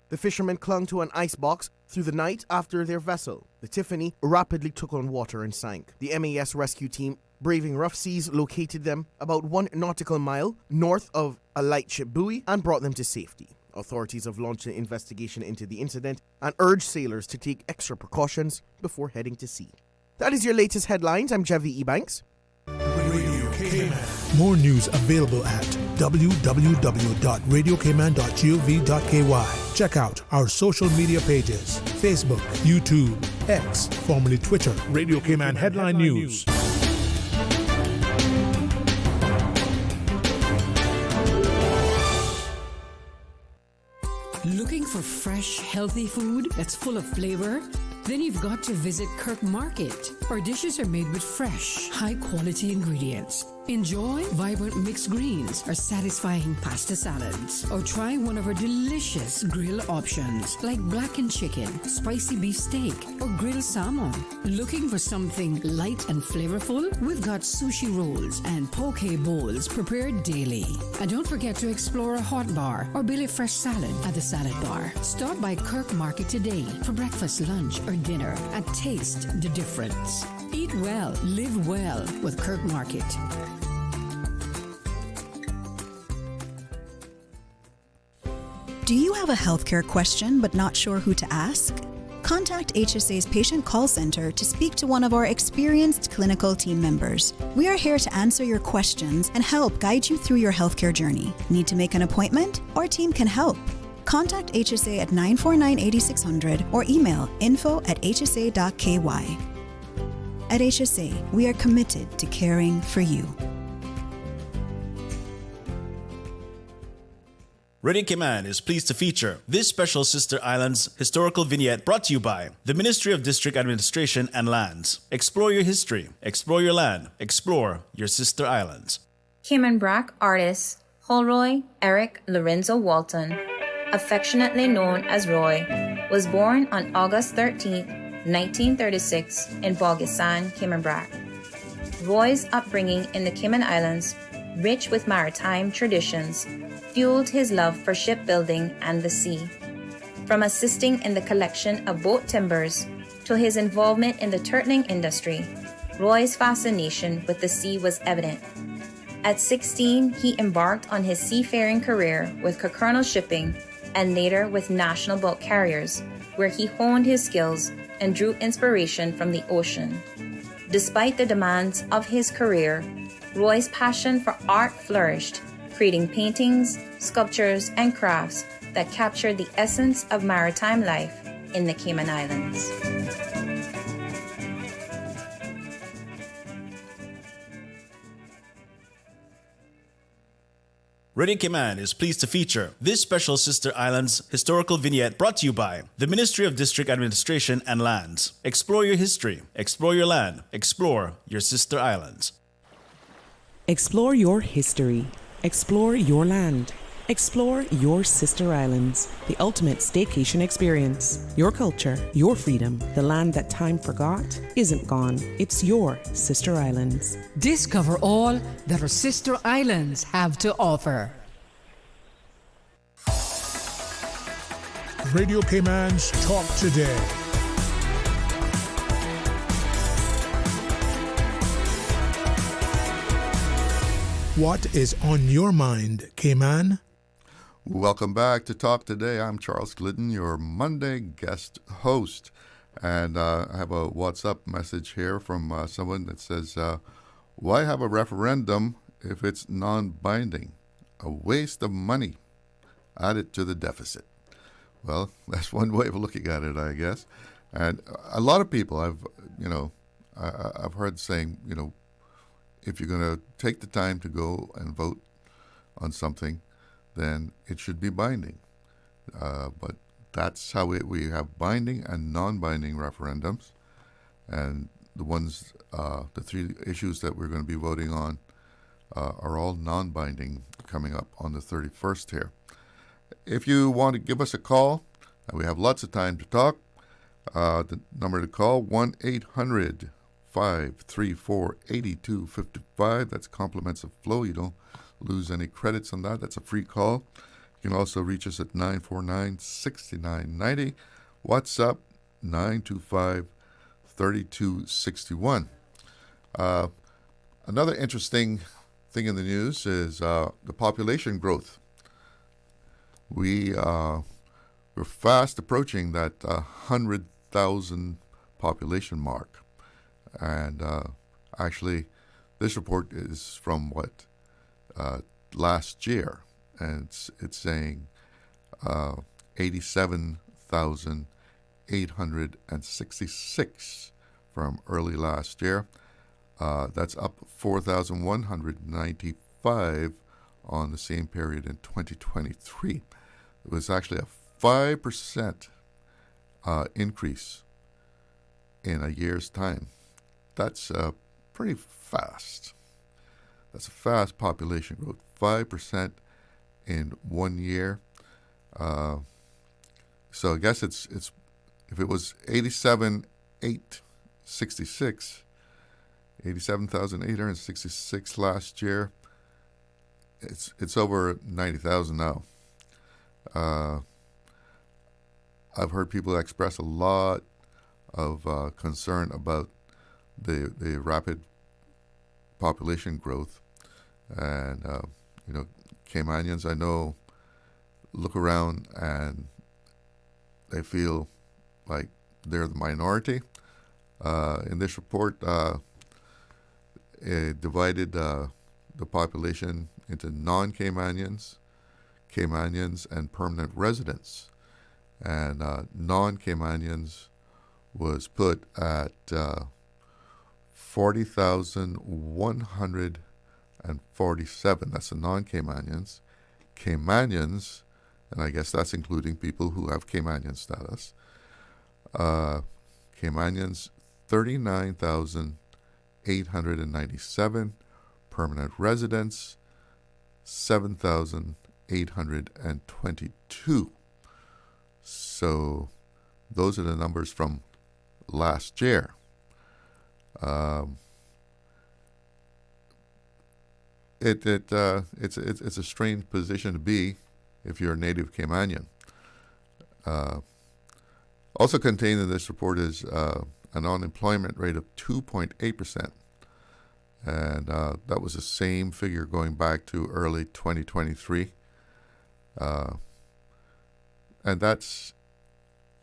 The fishermen clung to an icebox through the night after their vessel, the Tiffany, rapidly took on water and sank. The MAS rescue team, braving rough seas, located them about 1 nautical mile north of a lightship buoy and brought them to safety. Authorities have launched an investigation into the incident and urged sailors to take extra precautions before heading to sea. That is your latest headlines. I'm Jevi Ebanks. Radio Cayman. More news available at www.radiocayman.gov.ky. Check out our social media pages: Facebook, YouTube, X, formerly Twitter, Radio Cayman Headline News. Looking for fresh, healthy food that's full of flavor? Then you've got to visit Kirk Market. Our dishes are made with fresh, high-quality ingredients. Enjoy vibrant mixed greens or satisfying pasta salads. Or try one of our delicious grill options like blackened chicken, spicy beef steak, or grilled salmon. Looking for something light and flavorful? We've got sushi rolls and poke bowls prepared daily. And don't forget to explore a hot bar or Billy Fresh salad at the salad bar. Stop by Kirk Market today for breakfast, lunch, or dinner and taste the difference. Eat well, live well with Kirk Market. Do you have a healthcare question but not sure who to ask? Contact HSA's Patient Call Center to speak to one of our experienced clinical team members. We are here to answer your questions and help guide you through your healthcare journey. Need to make an appointment? Our team can help. Contact HSA at 949-8600 or email info@hsa.ky. At HSA, we are committed to caring for you. Radio Cayman is pleased to feature this special Sister Islands historical vignette brought to you by the Ministry of District Administration and Lands. Explore your history, explore your land, explore your Sister Islands. Cayman Brac artist Holroy Eric Lorenzo Walton, affectionately known as Roy, was born on August 13, 1936 in Bogisan, Cayman Brac. Roy's upbringing in the Cayman Islands, rich with maritime traditions, fueled his love for shipbuilding and the sea. From assisting in the collection of boat timbers to his involvement in the turtling industry, Roy's fascination with the sea was evident. At 16, he embarked on his seafaring career with Colonel Shipping and later with National Boat Carriers, where he honed his skills and drew inspiration from the ocean. Despite the demands of his career, Roy's passion for art flourished, creating paintings, sculptures, and crafts that captured the essence of maritime life in the Cayman Islands. Radio Cayman is pleased to feature this special Sister Islands historical vignette brought to you by the Ministry of District Administration and Lands. Explore your history, explore your land, explore your Sister Islands. Explore your history, explore your land, explore your Sister Islands, the ultimate staycation experience. Your culture, your freedom, the land that time forgot isn't gone. It's your Sister Islands. Discover all that our Sister Islands have to offer. Radio Cayman's Talk Today. What is on your mind, Cayman? Welcome back to Talk Today. I'm Charles Glidden, your Monday guest host. And I have a WhatsApp message here from someone that says, why have a referendum if it's non-binding? A waste of money added to the deficit. Well, that's one way of looking at it, I guess. And a lot of people I've heard saying, if you're going to take the time to go and vote on something, then it should be binding. But that's how we have binding and non-binding referendums. And the three issues that we're going to be voting on are all non-binding coming up on the 31st here. If you want to give us a call, we have lots of time to talk. The number to call, 1-800-534-8255. That's compliments of flow. You don't lose any credits on that. That's a free call. You can also reach us at 949-6990. WhatsApp 925-3261. Another interesting thing in the news is the population growth. We're fast approaching that 100,000 population mark. And actually, this report is from last year, and it's saying 87,866 from early last year. That's up 4,195 on the same period in 2023. It was actually a 5% increase in a year's time. That's pretty fast. That's a fast population growth. 5% in 1 year. So I guess it's if it was 87,866 last year, it's over 90,000 now. I've heard people express a lot of concern about the rapid population growth, and Caymanians I know look around and they feel like they're the minority. In this report, it divided the population into non-Caymanians, Caymanians, and permanent residents. And non-Caymanians was put at 40,147. That's the non-Caymanians. Caymanians and I guess that's including people who have Caymanian status. Caymanians, 39,897. Permanent residents, 7,822. So those are the numbers from last year. It's a strange position to be if you're a native Caymanian. Also contained in this report is an unemployment rate of 2.8%. And that was the same figure going back to early 2023. And that's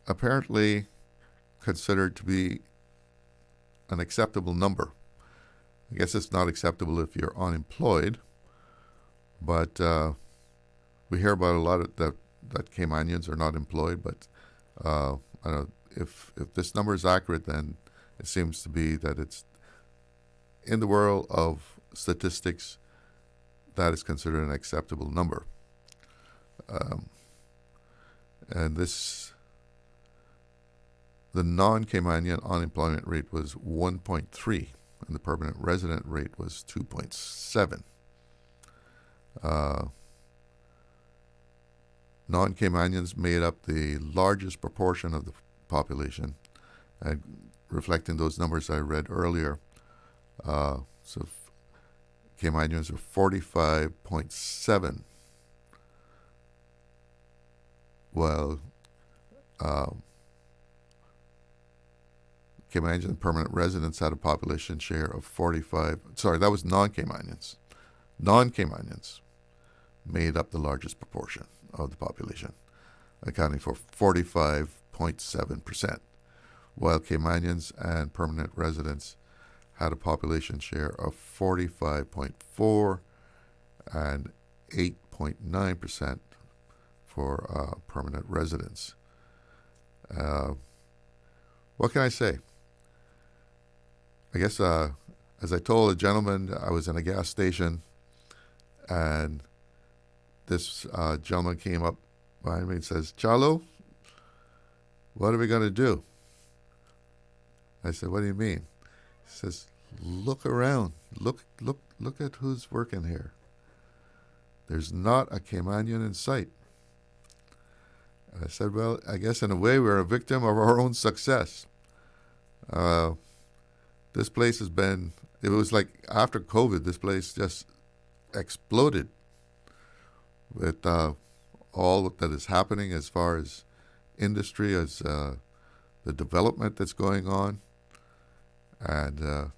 apparently considered to be an acceptable number. I guess it's not acceptable if you're unemployed, but we hear about a lot of that Caymanians are not employed, but I don't know, if this number is accurate, then it seems to be that it's in the world of statistics, that is considered an acceptable number. And the non-Caymanian unemployment rate was 1.3, and the permanent resident rate was 2.7. Non-Caymanians made up the largest proportion of the population, and reflecting those numbers I read earlier. So Caymanians are 45.7, while Caymanian permanent residents had a population share of 45. Sorry, that was non-Caymanians. Non-Caymanians made up the largest proportion of the population, accounting for 45.7%, while Caymanians and permanent residents had a population share of 45.4 and 8.9% for permanent residents. What can I say? I guess, as I told a gentleman, I was in a gas station, and this gentleman came up behind me and says, "Chalo, what are we going to do?" I said, "What do you mean?" He says, "Look around. Look at who's working here. There's not a Caymanian in sight." And I said, "Well, I guess in a way we're a victim of our own success. This place has been, it was like after COVID, this place just exploded with all that is happening as far as industry, as the development that's going on, and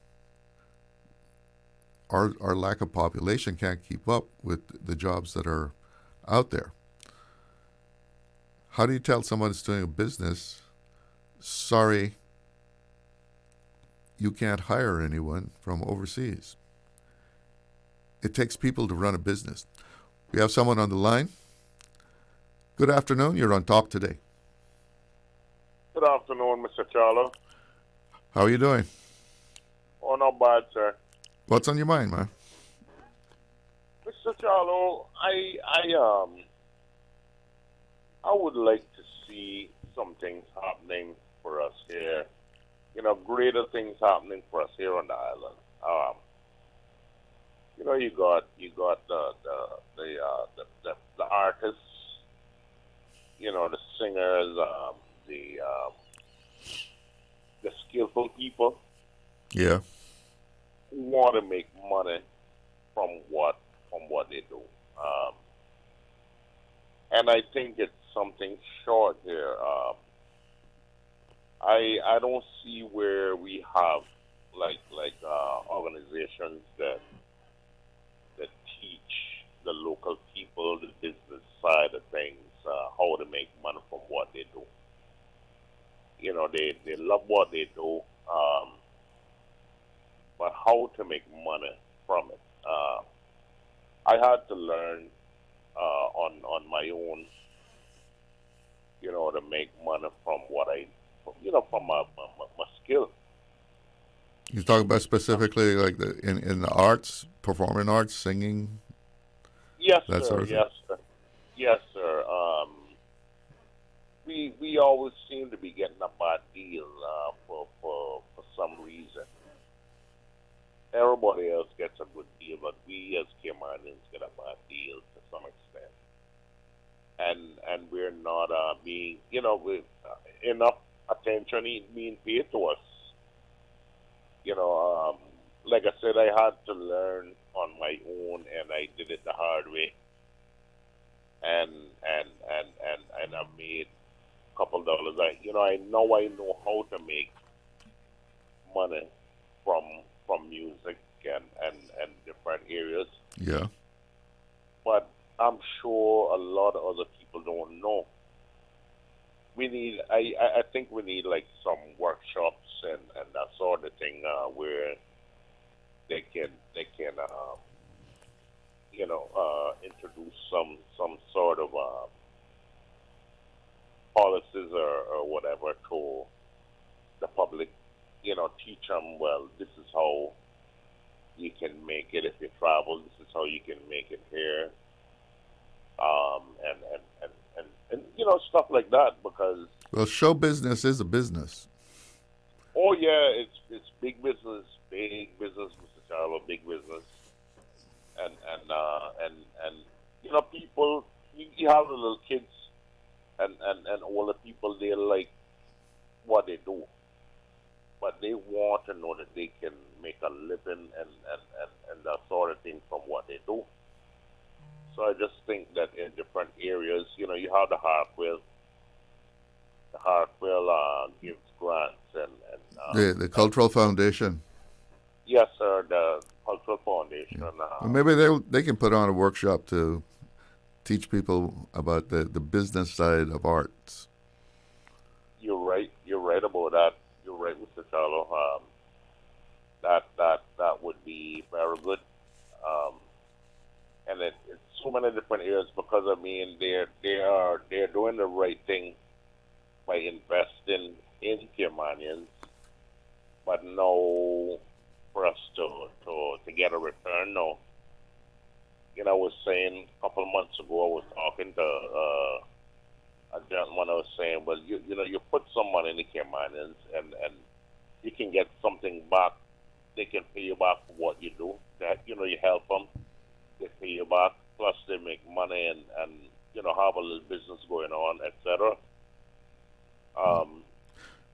our lack of population can't keep up with the jobs that are out there. How do you tell someone that's doing a business, sorry, you can't hire anyone from overseas? It takes people to run a business. We have someone on the line. Good afternoon. You're on top today. Good afternoon, Mr. Charlo. How are you doing? Oh, not bad, sir. What's on your mind, man? Mr. Charlo, I would like to see some things happening for us here. You know, greater things happening for us here on the island. You know, you got the artists. You know, the singers, the skillful people. Yeah. Who want to make money from what they do. And I think it's something short here. I don't see where we have like organizations that teach the local people the business side of things, how to make money from what they do. You know, they love what they do, but how to make money from it. I had to learn on my own, you know, to make money from what from my skill. You talk about specifically like in the arts, performing arts, singing. Yes, that sir. Sort of Yes, sir. Yes, sir. we always seem to be getting a bad deal for some reason. Everybody else gets a good deal, but we as Caymanians get a bad deal to some extent. And we're not being, with enough attention being paid to us. Like I said, I had to learn on my own, and I did it the hard way. And I made a couple dollars. I know how to make money from music and different areas. Yeah. But I'm sure a lot of other people don't know. I think we need like some workshops and that sort of thing where they can introduce some sort of policies or whatever to the public. Teach them, well, this is how you can make it if you travel. This is how you can make it here. And stuff like that, because show business is a business. Oh yeah, it's big business, Mr. Charlo, big business, and people. You have the little kids and older people. They like what they do, but they want to know that they can make a living and that sort of thing from what they do. So I just think that in different areas, you have the Hartwell. The Hartwell gives grants and the Cultural Foundation. Yes, sir. The Cultural Foundation. Well, maybe they can put on a workshop to teach people about the business side of arts. You're right. You're right about that. You're right, Mr. Charlo. That would be very good. And it's so many different areas, because they're doing the right thing by investing in Caymanians, but no, for us to get a return, no. I was saying a couple of months ago, I was talking to a gentleman. I was saying, well, you put some money in the Caymanians, and you can get something back. They can pay you back for what you do. That you help them, they pay you back. Plus, they make money and have a little business going on, etc.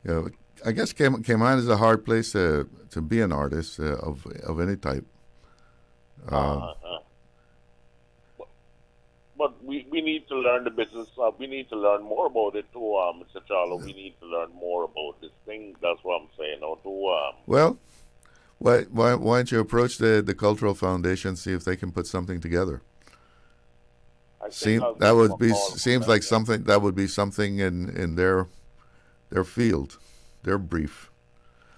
Yeah, I guess Cayman is a hard place to be an artist of any type. But we need to learn the business. We need to learn more about it too, Mr. Charlo. We need to learn more about this thing. That's what I'm saying. Well, why don't you approach the Cultural Foundation, see if they can put something together? Seems like something that would be something in their field, their brief.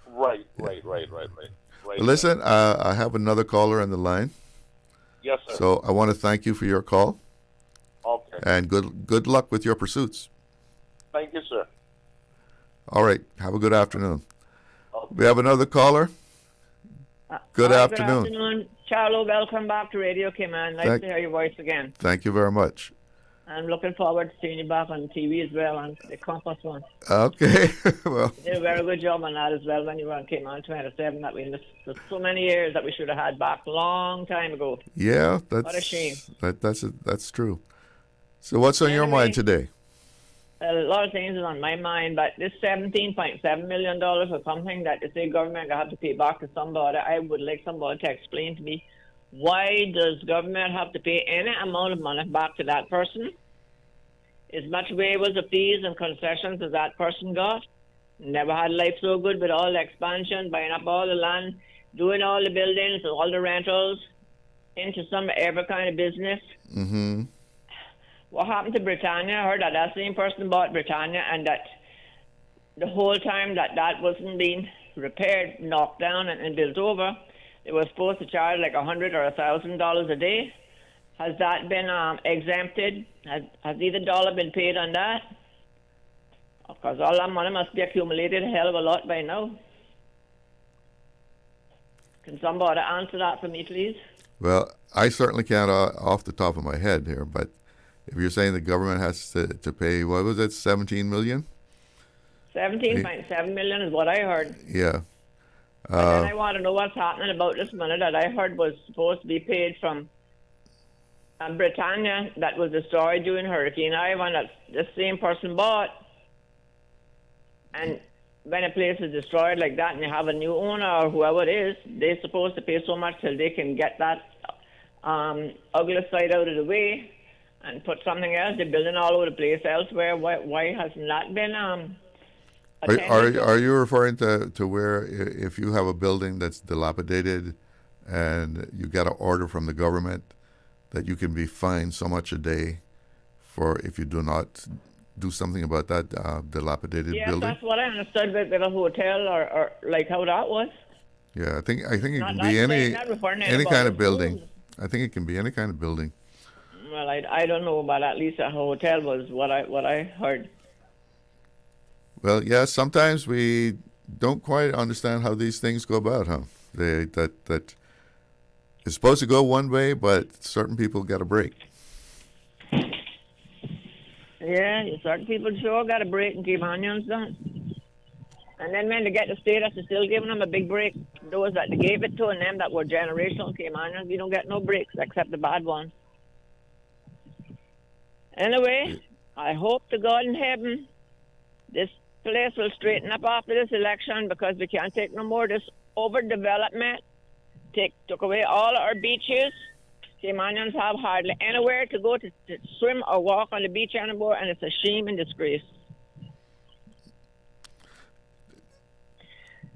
Right. Listen, I have another caller on the line. Yes, sir. So I want to thank you for your call. Okay. And good luck with your pursuits. Thank you, sir. All right. Have a good afternoon. Okay. We have another caller. Good afternoon. Good afternoon. Charlo, welcome back to Radio Cayman. Nice to hear your voice again. Thank you very much. I'm looking forward to seeing you back on TV as well, on the Compass one. Okay. Well, you did a very good job on that as well when you were on Cayman 27 that we missed for so many years that we should have had back a long time ago. Yeah, what a shame. That's true. So what's on your mind today? A lot of things is on my mind, but this $17.7 million for something that the state government will have to pay back to somebody, I would like somebody to explain to me, why does government have to pay any amount of money back to that person? As much waivers of fees and concessions as that person got? Never had life so good with all the expansion, buying up all the land, doing all the buildings, all the rentals, into some every kind of business. Mm-hmm. What happened to Britannia? I heard that same person bought Britannia, and that the whole time that wasn't being repaired, knocked down, and built over, they were supposed to charge like $100 or $1,000 a day. Has that been exempted? Has either dollar been paid on that? Of course, all that money must be accumulated a hell of a lot by now. Can somebody answer that for me, please? Well, I certainly can't off the top of my head here, but if you're saying the government has to pay, what was it, 17 million? 17.7 million is what I heard. Yeah. But then I want to know what's happening about this money that I heard was supposed to be paid from Britannia that was destroyed during Hurricane Ivan that the same person bought. And when a place is destroyed like that and you have a new owner or whoever it is, they're supposed to pay so much till they can get that ugly side out of the way and put something else. They're building all over the place elsewhere. Why hasn't that been Are you referring to where if you have a building that's dilapidated and you get an order from the government that you can be fined so much a day for if you do not do something about that dilapidated building? Yes, that's what I understood with a hotel or like how that was. Yeah, I think it can be any kind of building. I think it can be any kind of building. Well, I don't know, but at least a hotel was what I heard. Well, yeah, sometimes we don't quite understand how these things go about, huh? That it's supposed to go one way, but certain people got a break. Yeah, certain people sure got a break and Caymanians don't. And then when they get the status, they're still giving them a big break. Those that they gave it to and them that were generational Caymanians, we don't get no breaks except the bad ones. Anyway, I hope to God in heaven this place will straighten up after this election because we can't take no more. This overdevelopment took away all our beaches. Caymanians have hardly anywhere to go to swim or walk on the beach anymore, and it's a shame and disgrace.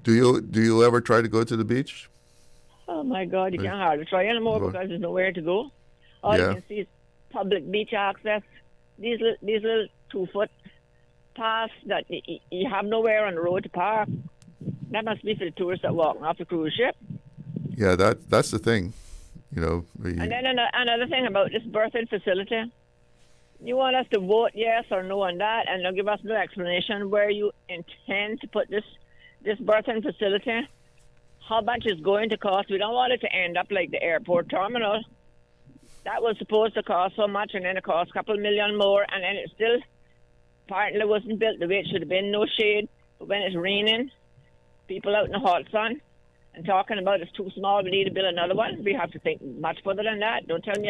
Do you ever try to go to the beach? Oh my God, you can't hardly try anymore because there's nowhere to go. All you can see is public beach access. These little 2-foot paths that you have nowhere on the road to park. That must be for the tourists that walk off the cruise ship. Yeah, that's the thing. You know. And then another thing about this birthing facility. You want us to vote yes or no on that, and they'll give us no explanation where you intend to put this birthing facility. How much is going to cost? We don't want it to end up like the airport terminal. That was supposed to cost so much, and then it cost a couple million more, and then it still partly wasn't built the way it should have been. No shade, but when it's raining, people out in the hot sun, and talking about it's too small, we need to build another one. We have to think much further than that. Don't tell me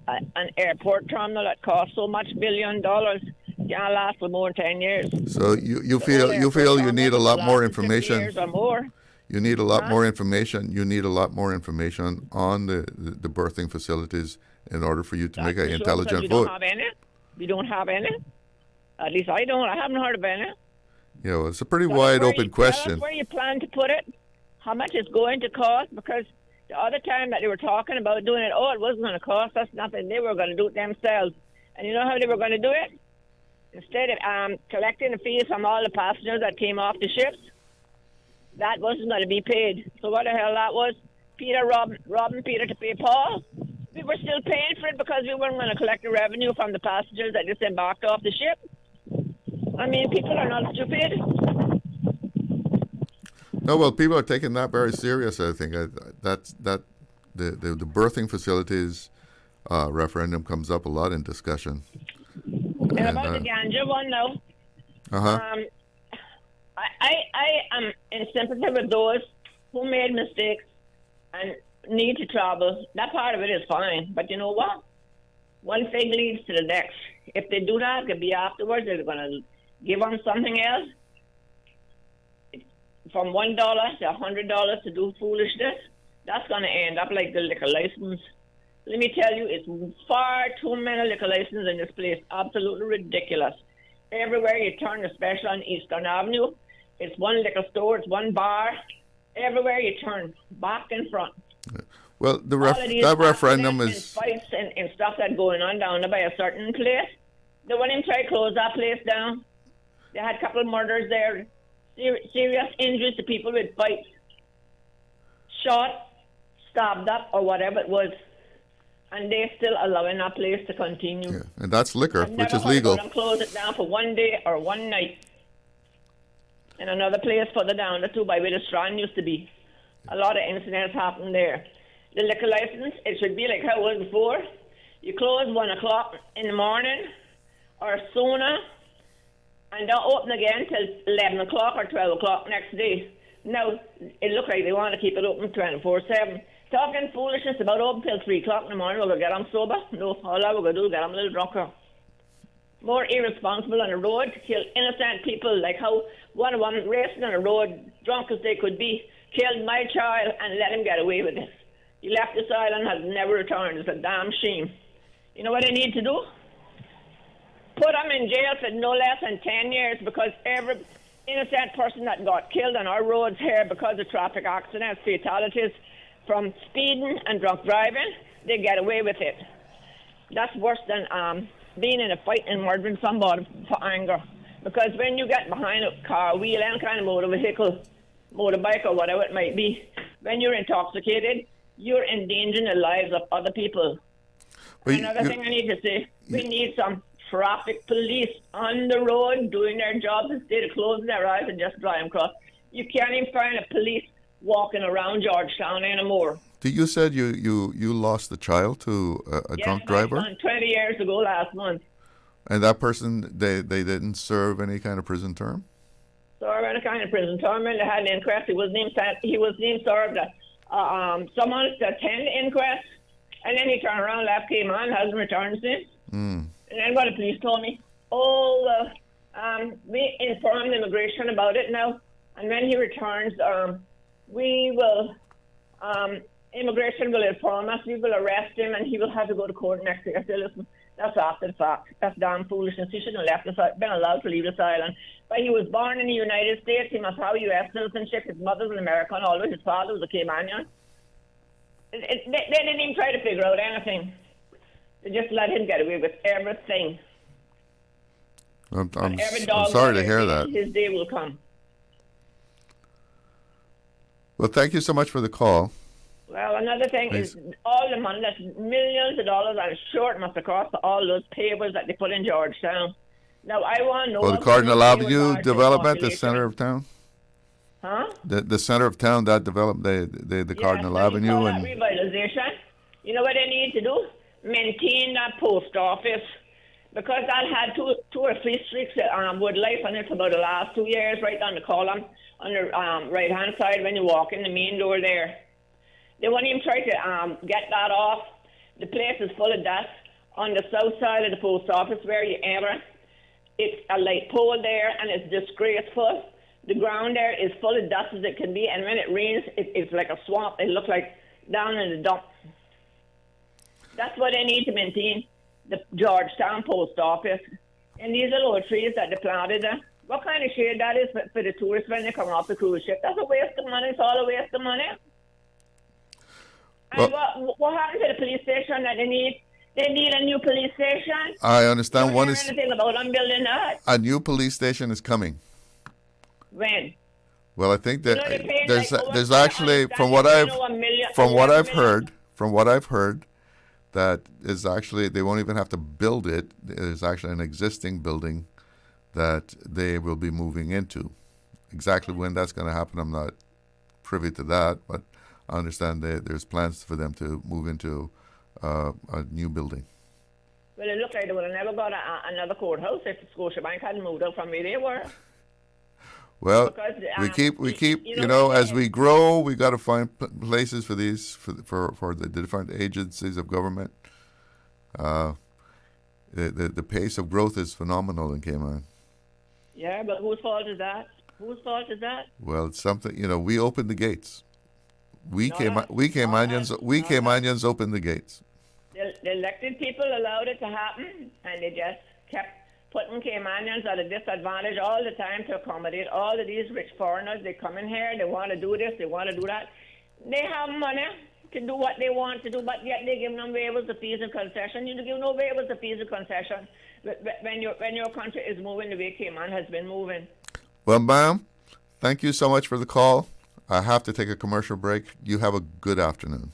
an airport terminal that costs so much $1 billion can't last for more than 10 years. So you feel you need a lot more information. Years or more. You need a lot more information. You need a lot more information on the birthing facilities in order for you to make an intelligent vote. We don't have any. At least I don't. I haven't heard of any. Yeah, well, it's a pretty wide open question. Tell us where you plan to put it, how much it's going to cost, because the other time that they were talking about doing it, it wasn't going to cost us nothing. They were going to do it themselves. And you know how they were going to do it? Instead of collecting the fees from all the passengers that came off the ships, that wasn't going to be paid. So what the hell that was? Peter robbing Peter to pay Paul. We were still paying for it because we weren't going to collect the revenue from the passengers that just embarked off the ship. I mean, people are not stupid. No, well, people are taking that very serious. I think the birthing facilities referendum comes up a lot in discussion. And about the ganja one, though. I am in sympathy with those who made mistakes and need to travel. That part of it is fine. But you know what? One thing leads to the next. If they do that, it could be afterwards. They're going to give them something else. From $1 to $100 to do foolishness, that's going to end up like the liquor license. Let me tell you, it's far too many liquor licenses in this place. Absolutely ridiculous. Everywhere you turn, especially on Eastern Avenue, it's one liquor store, it's one bar. Everywhere you turn, back and front. Well, that referendum is fights and stuff that's going on down there by a certain place. They went and tried to close that place down. They had a couple of murders there, serious injuries to people with fights, shot, stabbed up, or whatever it was. And they're still allowing that place to continue. Yeah, and that's liquor, which is legal. I've never heard them close it down for one day or one night. In another place further down the two by where the Strand used to be. A lot of incidents happened there. The liquor license, it should be like how it was before. You close 1 o'clock in the morning or sooner, and don't open again till 11 o'clock or 12 o'clock next day. Now, it looks like they want to keep it open 24/7. Talking foolishness about open till 3 o'clock in the morning, we'll get them sober. No, all I will do is get them a little drunker. More irresponsible on the road to kill innocent people, like how one of them racing on the road, drunk as they could be, killed my child and let him get away with this. He left this island, has never returned. It's a damn shame. You know what they need to do? Put them in jail for no less than 10 years, because every innocent person that got killed on our roads here because of traffic accidents, fatalities, from speeding and drunk driving, they get away with it. That's worse than being in a fight and murdering somebody for anger. Because when you get behind a car, wheel, any kind of motor vehicle, motorbike or whatever it might be, when you're intoxicated, you're endangering the lives of other people. But another thing I need to say, we need some traffic police on the road doing their jobs instead of closing their eyes and just driving across. You can't even find a police walking around Georgetown anymore. You said you lost the child to a drunk driver? Yes, 20 years ago last month. And that person, they didn't serve any kind of prison term? Serve any kind of prison term, and they had an inquest. He was named served. Someone to attend the inquest, and then he turned around, left, came on, hasn't returned since. And then what the police told me, we informed immigration about it now, and when he returns, we will, immigration will inform us, we will arrest him, and he will have to go to court next year. I said, listen, that's after the fact. That's damn foolishness. He shouldn't have been allowed to leave this island. But he was born in the United States. He must have U.S. citizenship. His mother's an American, although his father was a Caymanian. They didn't even try to figure out anything. They just let him get away with everything. I'm sorry to hear that. His day will come. Well, thank you so much for the call. Well, another thing is all the money, that's millions of dollars, I'm sure it must have cost all those papers that they put in Georgetown. Now, I want to know... Well, the Cardinal Avenue development, the center of town? Huh? The center of town that developed the Cardinal Avenue. And revitalization. You know what they need to do? Maintain that post office. Because that had two or three streets with life on it for about the last 2 years, right down the column on the right-hand side when you walk in the main door there. They won't even try to get that off. The place is full of dust. On the south side of the post office, where you enter, it's a light pole there, and it's disgraceful. The ground there is full of dust as it can be, and when it rains, it's like a swamp. It looks like down in the dump. That's what they need to maintain, the Georgetown post office. And these little old trees that they planted there, what kind of shade that is for the tourists when they come off the cruise ship? That's a waste of money. It's all a waste of money. And what happened to the police station that they need? They need a new police station. I understand. Don't hear anything about them building that. A new police station is coming. When? Well, I think that there's actually, from what I've heard, that is actually, they won't even have to build it. There's actually an existing building that they will be moving into. Exactly when that's going to happen, I'm not privy to that, but I understand that there's plans for them to move into a new building. Well, it looked like they would have never got another courthouse if Scotiabank hadn't moved out from where they were. Well, because, we keep, as we grow, we got to find places for these, for the different agencies of government. The pace of growth is phenomenal in Cayman. Yeah, but whose fault is that? Whose fault is that? Well, it's something, we opened the gates. We Caymanians opened the gates. The elected people allowed it to happen, and they just kept putting Caymanians at a disadvantage all the time to accommodate all of these rich foreigners. They come in here, they want to do this, they want to do that. They have money to do what they want to do, but yet they give them waivers of fees and concession. You give no waivers of fees and concession when your country is moving the way Cayman has been moving. Well, ma'am, thank you so much for the call. I have to take a commercial break. You have a good afternoon.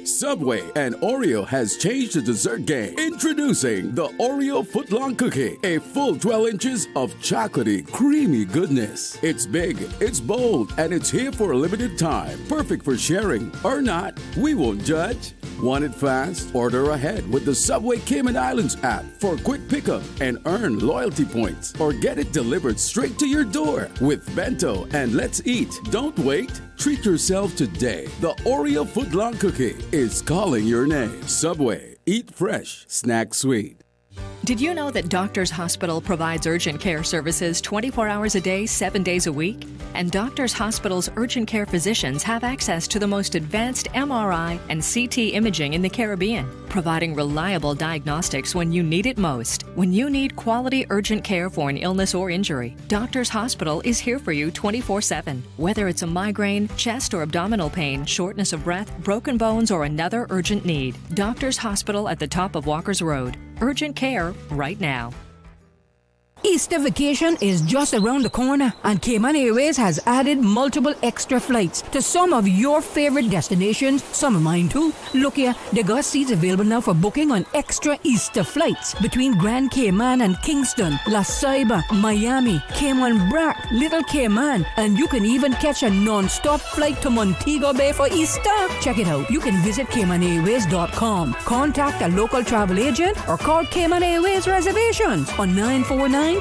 Subway and Oreo has changed the dessert game. Introducing the Oreo footlong cookie, a full 12 inches of chocolatey, creamy goodness. It's big, it's bold, and it's here for a limited time. Perfect for sharing or not. We won't judge. Want it fast? Order ahead with the Subway Cayman Islands app for quick pickup and earn loyalty points, or get it delivered straight to your door with Bento and Let's Eat. Don't wait. Treat yourself today. The Oreo footlong cookie is calling your name. Subway. Eat fresh. Snack sweet. Did you know that Doctors Hospital provides urgent care services 24 hours a day, 7 days a week? And Doctors Hospital's urgent care physicians have access to the most advanced MRI and CT imaging in the Caribbean, providing reliable diagnostics when you need it most. When you need quality urgent care for an illness or injury, Doctors Hospital is here for you 24/7. Whether it's a migraine, chest or abdominal pain, shortness of breath, broken bones, or another urgent need, Doctors Hospital at the top of Walker's Road. Urgent care right now. Easter vacation is just around the corner, and Cayman Airways has added multiple extra flights to some of your favorite destinations, some of mine too. Look here, they got seats available now for booking on extra Easter flights between Grand Cayman and Kingston, La Ceiba, Miami, Cayman Brac, Little Cayman, and you can even catch a non-stop flight to Montego Bay for Easter. Check it out. You can visit CaymanAirways.com, contact a local travel agent, or call Cayman Airways Reservations on 949-2311.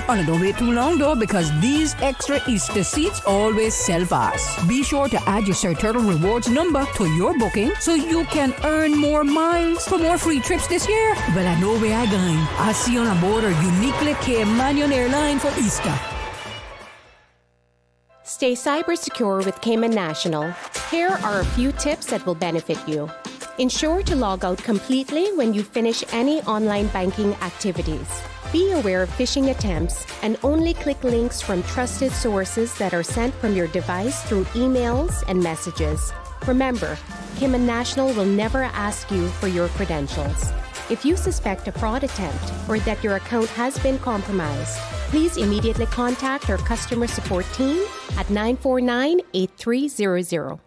And don't wait too long though, because these extra Easter seats always sell fast. Be sure to add your Sir Turtle Rewards number to your booking so you can earn more miles for more free trips this year. Well, I know where I'm going. I'll see you on board a uniquely Caymanian airline for Easter. Stay cyber secure with Cayman National. Here are a few tips that will benefit you. Ensure to log out completely when you finish any online banking activities. Be aware of phishing attempts and only click links from trusted sources that are sent from your device through emails and messages. Remember, Cayman National will never ask you for your credentials. If you suspect a fraud attempt or that your account has been compromised, please immediately contact our customer support team at 949-8300.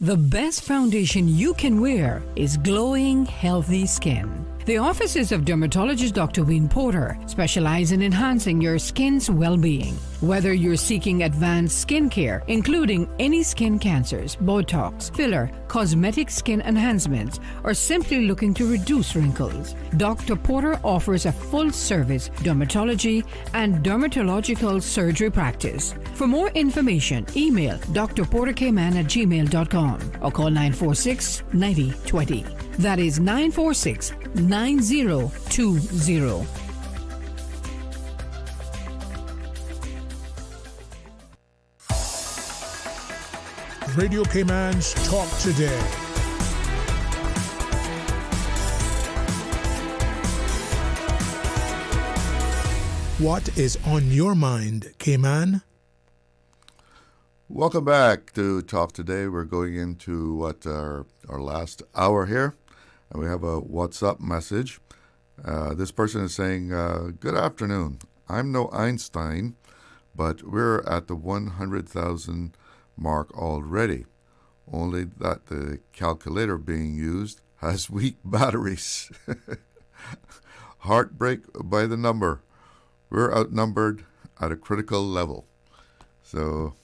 The best foundation you can wear is glowing, healthy skin. The offices of dermatologist Dr. Wayne Porter specialize in enhancing your skin's well-being. Whether you're seeking advanced skincare, including any skin cancers, Botox, filler, cosmetic skin enhancements, or simply looking to reduce wrinkles, Dr. Porter offers a full-service dermatology and dermatological surgery practice. For more information, email drportercayman@gmail.com or call 946-9020. That is 946-9020. Radio Cayman's Talk Today. What is on your mind, Cayman? Welcome back to Talk Today. We're going into our last hour here, and we have a WhatsApp message. This person is saying, good afternoon. I'm no Einstein, but we're at the 100,000 mark already, only that the calculator being used has weak batteries. Heartbreak by the number. We're outnumbered at a critical level. So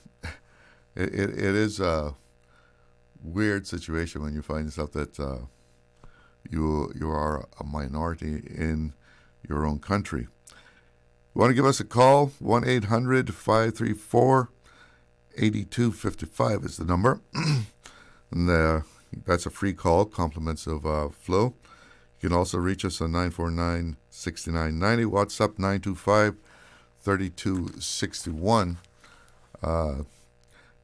it is a weird situation when you find yourself that you are a minority in your own country. You want to give us a call? 1-800-534-8255 is the number. And that's a free call, compliments of Flo. You can also reach us on 949-6990, WhatsApp 925-3261.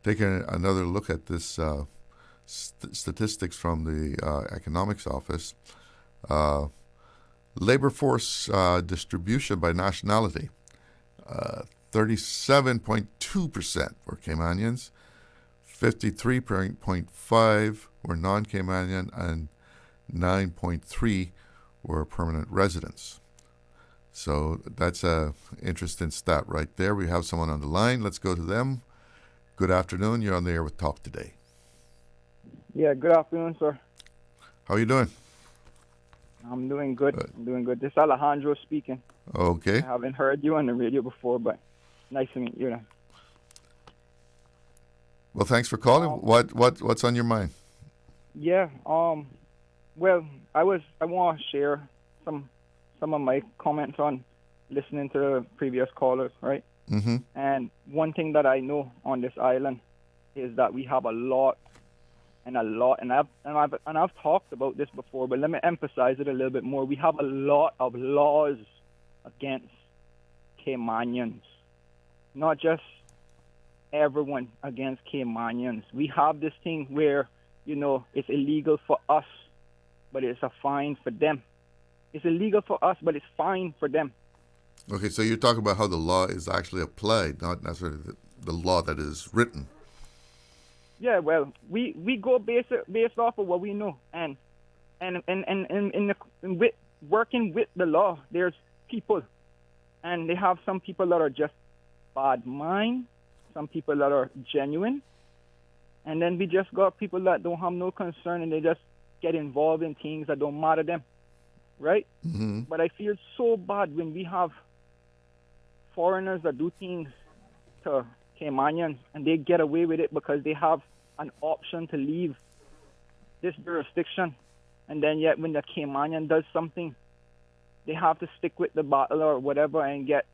Taking another look at this statistics from the economics office. Labor force distribution by nationality. 37.2% were Caymanians, 53.5% were non-Caymanian, and 9.3% were permanent residents. So that's a interesting stat right there. We have someone on the line. Let's go to them. Good afternoon. You're on the air with Talk Today. Yeah, good afternoon, sir. How are you doing? I'm doing good. This is Alejandro speaking. Okay. I haven't heard you on the radio before, but nice to meet you. Well, thanks for calling. What's on your mind? Yeah. Well, I want to share some of my comments on listening to the previous callers, right? Mm-hmm. And one thing that I know on this island is that we have a lot, and I've talked about this before, but let me emphasize it a little bit more. We have a lot of laws against Caymanians, not just everyone against Caymanians. We have this thing where, it's illegal for us, but it's a fine for them. It's illegal for us, but it's fine for them. Okay, so you're talking about how the law is actually applied, not necessarily the law that is written. Yeah, well, we go based off of what we know, and with working with the law, there's people, and they have some people that are just bad mind, some people that are genuine, and then we just got people that don't have no concern, and they just get involved in things that don't matter them, right? Mm-hmm. But I feel so bad when we have foreigners that do things to Caymanians, and they get away with it because they have an option to leave this jurisdiction, and then yet when the Caymanian does something, they have to stick with the battle or whatever and get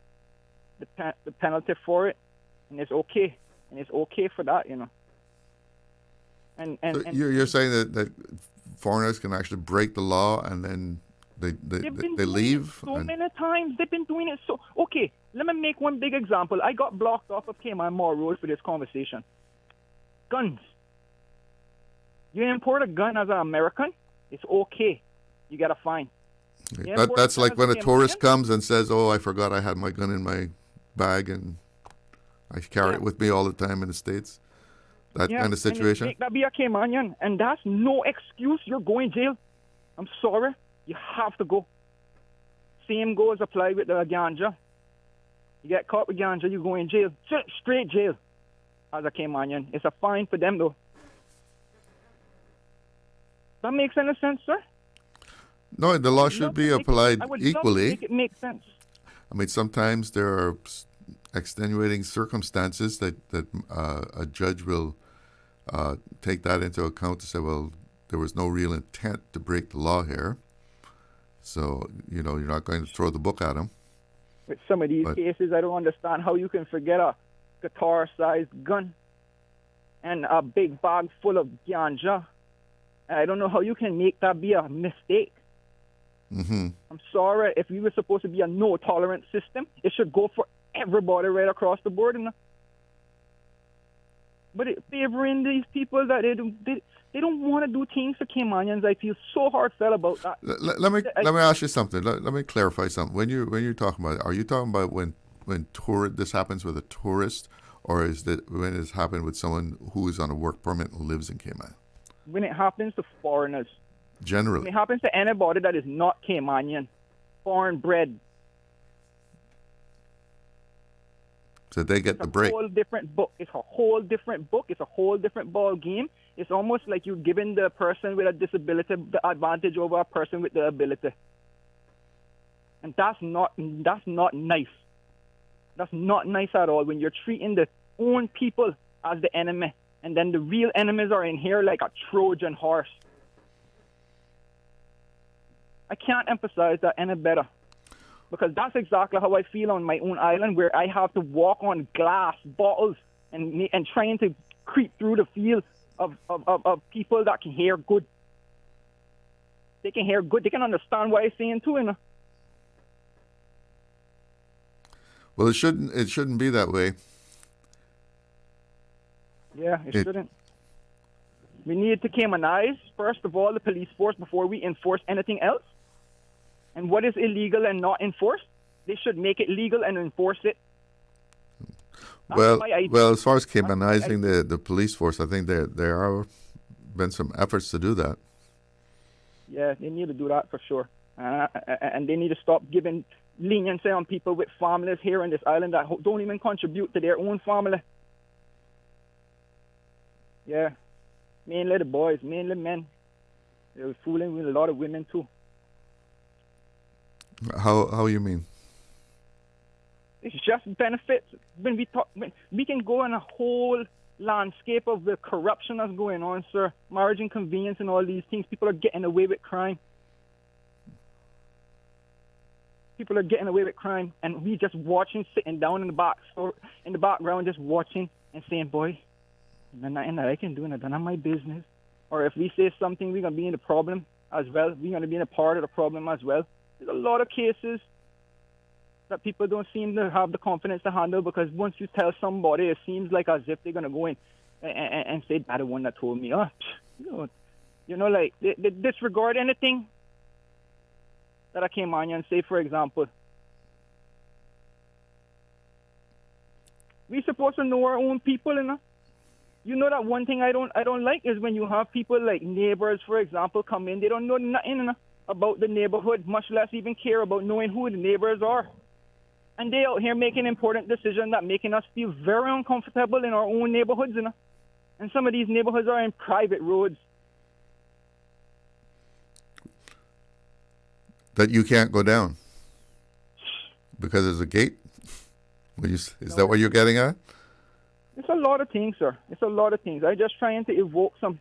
the penalty for it, and it's okay, for that, And so you're saying that foreigners can actually break the law and then they leave? So many times they've been doing it. So okay, let me make one big example. I got blocked off of Cayman Mall Road for this conversation. Guns. You import a gun as an American, it's okay. You get a fine. That's like when a tourist comes and says, "Oh, I forgot I had my gun in my bag and I carry it with me all the time in the States." That kind of situation. And that be a Caymanian, and that's no excuse. You're going jail. I'm sorry. You have to go. Same goes apply with the ganja. You get caught with ganja, you go in jail. Straight jail as a Caymanian. It's a fine for them, though. That makes any sense, sir? No, the law should be applied I would equally. Love to make it make sense. I mean, sometimes there are extenuating circumstances that a judge will take that into account to say, well, there was no real intent to break the law here. So, you're not going to throw the book at him. With some of these cases, I don't understand how you can forget a guitar-sized gun and a big bag full of ganja. I don't know how you can make that be a mistake. Mm-hmm. I'm sorry. If we were supposed to be a no-tolerance system, it should go for everybody right across the board. But it favoring these people that they don't want to do things for Caymanians. I feel so heartfelt about that. Let me ask you something. Let me clarify something. When you're talking about it, are you talking about when this happens with a tourist, or is that when it's happened with someone who is on a work permit and lives in Cayman? When it happens to foreigners. Generally. When it happens to anybody that is not Caymanian, foreign bred. So they get the break. It's a whole different book. It's a whole different book. It's a whole different ball game. It's almost like you're giving the person with a disability the advantage over a person with the ability. And that's not nice. That's not nice at all when you're treating the own people as the enemy, and then the real enemies are in here like a Trojan horse. I can't emphasize that any better. Because that's exactly how I feel on my own island, where I have to walk on glass bottles and trying to creep through the field of people that can hear good. They can hear good. They can understand what I'm saying too. Well, it shouldn't be that way. Yeah, it shouldn't. We need to Caymanize, first of all, the police force before we enforce anything else. And what is illegal and not enforced, they should make it legal and enforce it. Well, as far as Caymanizing the police force, I think there are been some efforts to do that. Yeah, they need to do that for sure. And they need to stop giving leniency on people with families here on this island that don't even contribute to their own family. Yeah, mainly the boys, mainly men. They're fooling with a lot of women too. How you mean? It's just benefits. When we talk, we can go on a whole landscape of the corruption that's going on, sir, marriage and convenience and all these things, people are getting away with crime. People are getting away with crime, and we just watching, sitting down in the box or in the background, just watching and saying, "Boy, there's nothing that I can do, and I don't have my business." Or if we say something, we're gonna be in the problem as well. We're gonna be in a part of the problem as well. There's a lot of cases that people don't seem to have the confidence to handle, because once you tell somebody, it seems like as if they're gonna go in and say, "That's the one that told me." Like they disregard anything that I came on and say, for example, we supposed to know our own people, You know that one thing I don't like is when you have people like neighbors, for example, come in, they don't know nothing about the neighborhood, much less even care about knowing who the neighbors are. And they out here making important decisions that making us feel very uncomfortable in our own neighborhoods, And some of these neighborhoods are in private roads. That you can't go down because there's a gate? Is that what you're getting at? It's a lot of things, sir. It's a lot of things. I'm just trying to evoke some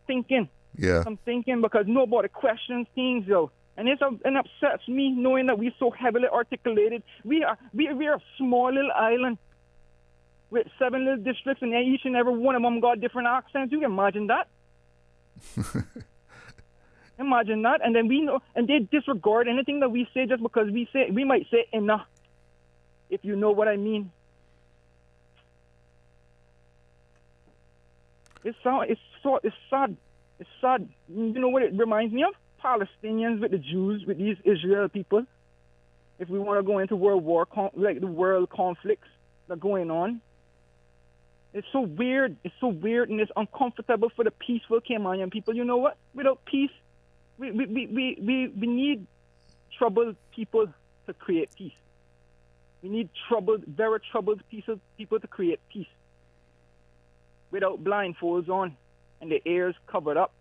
thinking. Yeah. Some thinking, because nobody questions things, though. And it upsets me knowing that we're so heavily articulated. We are a small little island with 7 little districts, and each and every one of them got different accents. You can imagine that. Imagine that. And then we know, and they disregard anything that we say just because we might say enough, if you know what I mean. It's sad. It's sad. You know what it reminds me of? Palestinians with the Jews, with these Israel people. If we want to go into the world conflicts that are going on. It's so weird. It's so weird, and it's uncomfortable for the peaceful Caymanian people. You know what? Without peace, we need troubled people to create peace. We need very troubled people to create peace. Without blindfolds on and the ears covered up.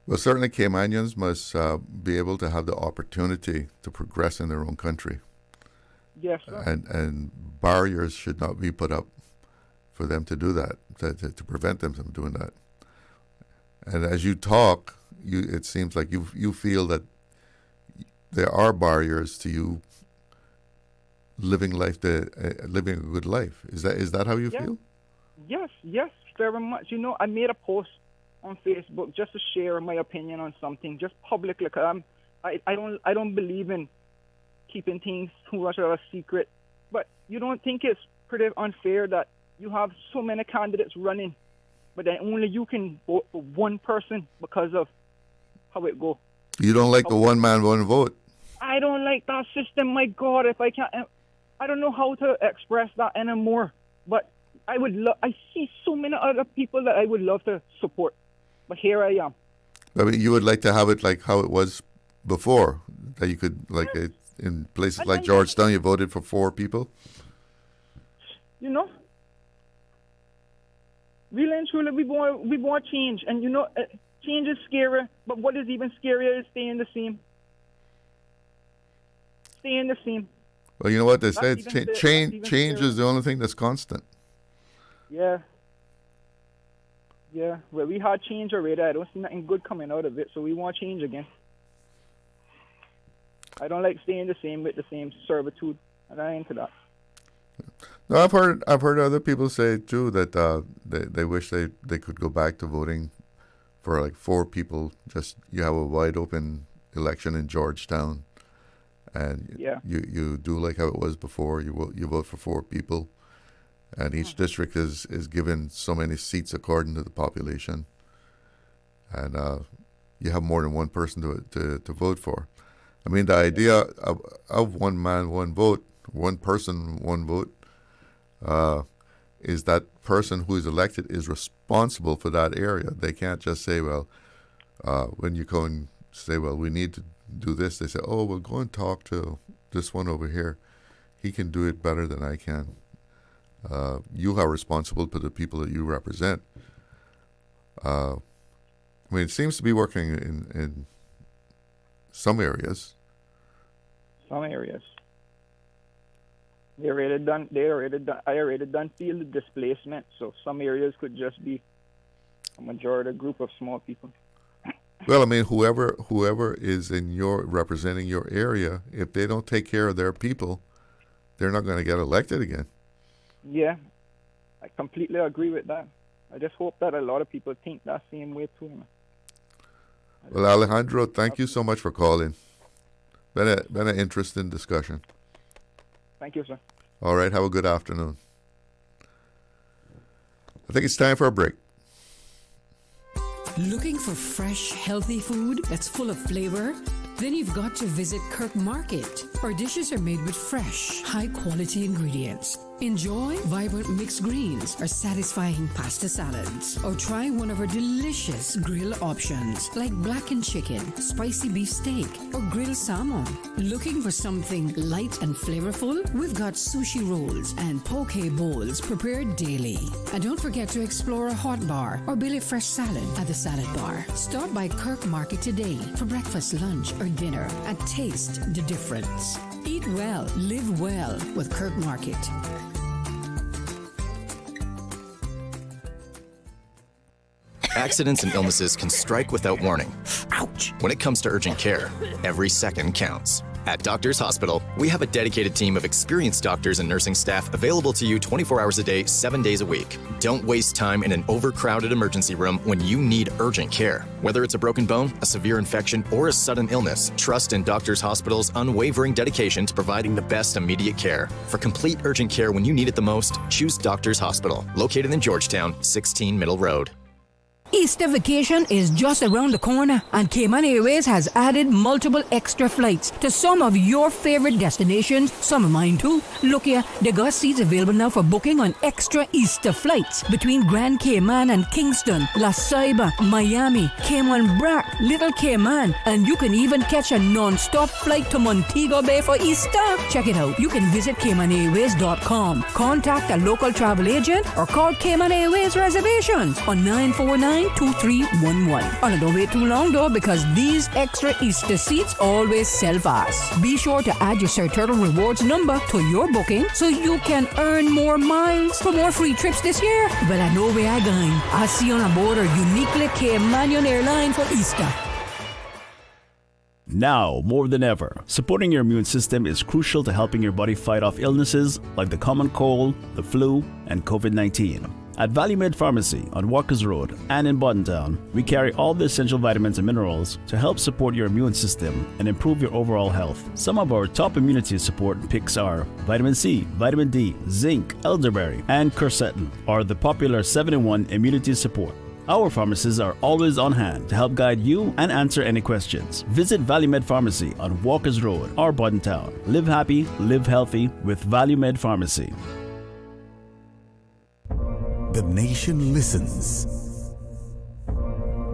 Well, certainly Caymanians must be able to have the opportunity to progress in their own country. Yes, sir. And barriers should not be put up for them to do that, to prevent them from doing that. And as you talk, it seems like you feel that there are barriers to you living a good life. Is that how you feel? Yes, very much. I made a post on Facebook just to share my opinion on something, just publicly. I don't believe in keeping things too much of a secret. But you don't think it's pretty unfair that you have so many candidates running, but then only you can vote for one person because of how it goes? You don't like the one man, one vote? I don't like that system. My God, if I can't, I don't know how to express that anymore. But I see so many other people that I would love to support, but here I am. I mean, you would like to have it like how it was before, that you could, like, in places like Georgetown, you voted for 4 people? Really and truly, we want change. And, change is scary, but what is even scarier is staying the same. Staying the same. Well, you know what they say? Change is the only thing that's constant. Yeah. Yeah. Well, we had change already. I don't see nothing good coming out of it, so we want change again. I don't like staying the same with the same servitude. I'm not into that. No, I've heard other people say too that they wish they could go back to voting for like 4 people. Just you have a wide open election in Georgetown, and you do like how it was before. You vote for 4 people, and each district is given so many seats according to the population, and you have more than one person to vote for. I mean, the idea of one man, one vote, one person, one vote, is that person who is elected is responsible for that area. They can't just say, well, when you go and say, well, we need to do this, they say, oh, well, go and talk to this one over here. He can do it better than I can. You are responsible for the people that you represent. I mean, it seems to be working in some areas. Some areas. I already done feel the displacement. So some areas could just be a majority group of small people. Well, I mean, whoever is representing your area, if they don't take care of their people, they're not going to get elected again. Yeah, I completely agree with that. I just hope that a lot of people think that same way too. Well, Alejandro, thank you so much for calling. Been an interesting discussion. Thank you, sir. All right, have a good afternoon. I think it's time for a break. Looking for fresh, healthy food that's full of flavor? Then you've got to visit Kirk Market. Our dishes are made with fresh, high-quality ingredients. Enjoy vibrant mixed greens or satisfying pasta salads. Or try one of our delicious grill options like blackened chicken, spicy beef steak, or grilled salmon. Looking for something light and flavorful? We've got sushi rolls and poke bowls prepared daily. And don't forget to explore a hot bar or Billy Fresh salad at the salad bar. Stop by Kirk Market today for breakfast, lunch, or dinner and taste the difference. Eat well, live well with Kirk Market. Accidents and illnesses can strike without warning. Ouch! When it comes to urgent care, every second counts. At Doctors Hospital, we have a dedicated team of experienced doctors and nursing staff available to you 24 hours a day, 7 days a week. Don't waste time in an overcrowded emergency room when you need urgent care. Whether it's a broken bone, a severe infection, or a sudden illness, trust in Doctors Hospital's unwavering dedication to providing the best immediate care. For complete urgent care when you need it the most, choose Doctors Hospital, located in Georgetown, 16 Middle Road. Easter vacation is just around the corner, and Cayman Airways has added multiple extra flights to some of your favorite destinations, some of mine too. Look here, they got seats available now for booking on extra Easter flights between Grand Cayman and Kingston, La Ceiba, Miami, Cayman Brac, Little Cayman, and you can even catch a non-stop flight to Montego Bay for Easter. Check it out. You can visit CaymanAirways.com, contact a local travel agent, or call Cayman Airways Reservations on 949-2311. And don't wait too long though, because these extra Easter seats always sell fast. Be sure to add your Sir Turtle Rewards number to your booking so you can earn more miles for more free trips this year. Well, I know where I'm going. I'll see you on board a uniquely Caymanian airline for Easter. Now, more than ever, supporting your immune system is crucial to helping your body fight off illnesses like the common cold, the flu, and COVID-19. At ValueMed Pharmacy on Walkers Road and in Buttontown, we carry all the essential vitamins and minerals to help support your immune system and improve your overall health. Some of our top immunity support picks are vitamin C, vitamin D, zinc, elderberry, and quercetin are the popular 7-in-1 immunity support. Our pharmacists are always on hand to help guide you and answer any questions. Visit ValueMed Pharmacy on Walkers Road or Buttontown. Live happy, live healthy with ValueMed Pharmacy. The nation listens.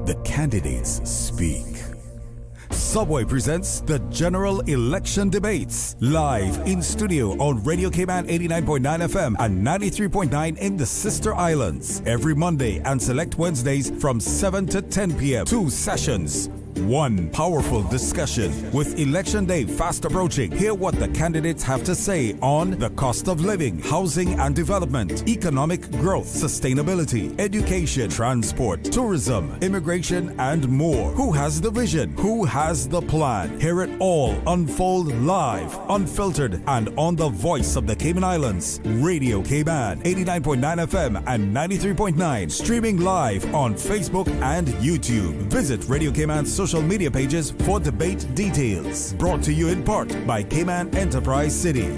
The candidates speak. Subway presents the General Election Debates, live in studio on Radio Cayman 89.9 FM and 93.9 in the Sister Islands. Every Monday and select Wednesdays from 7 to 10 p.m. 2 sessions. One powerful discussion. With Election Day fast approaching, hear what the candidates have to say on the cost of living, housing and development, economic growth, sustainability, education, transport, tourism, immigration, and more. Who has the vision? Who has the plan? Hear it all unfold live, unfiltered, and on the voice of the Cayman Islands. Radio Cayman, 89.9 FM and 93.9. Streaming live on Facebook and YouTube. Visit Radio Cayman's social media pages for debate details. Brought to you in part by Cayman Enterprise City.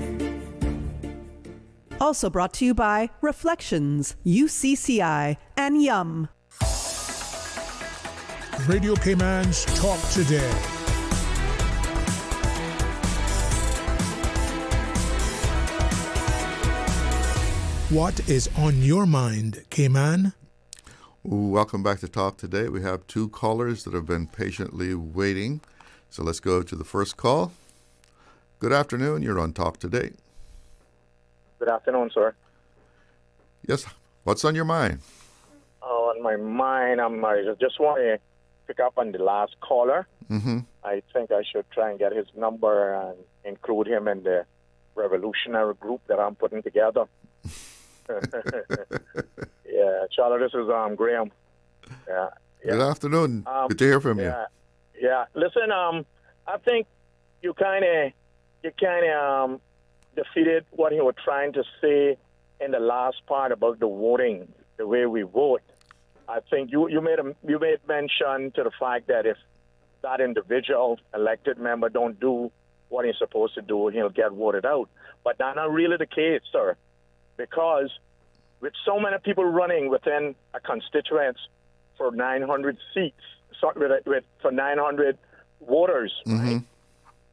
Also brought to you by Reflections, UCCI, and Yum. Radio Cayman's Talk Today. What is on your mind, Cayman? Welcome back to Talk Today. We have two callers that have been patiently waiting. So let's go to the first call. Good afternoon. You're on Talk Today. Good afternoon, sir. Yes. What's on your mind? On my mind, I just want to pick up on the last caller. Mm-hmm. I think I should try and get his number and include him in the revolutionary group that I'm putting together. Yeah, Charlie, this is Graham. Yeah. Good afternoon. Good to hear from you. Yeah. Listen, I think you kind of defeated what you were trying to say in the last part about the voting, the way we vote. I think you made mention to the fact that if that individual elected member don't do what he's supposed to do, he'll get voted out. But that's not really the case, sir, because with so many people running within a constituency for 900 seats, for 900 voters, right?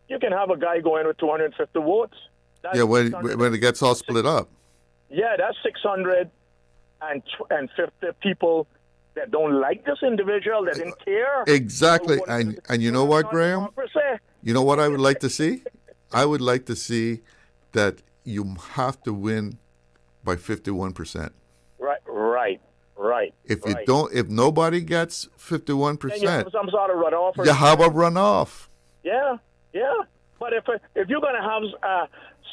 You can have a guy go in with 250 votes. That's when it gets all split up. Yeah, that's 650 people that don't like this individual, that didn't care. Exactly. And you know what, Graham? You know what I would like to see? I would like to see that you have to win by 51%. Right. If nobody gets 51%, then you have some sort of runoff. You have a runoff. Yeah. But if you're going to have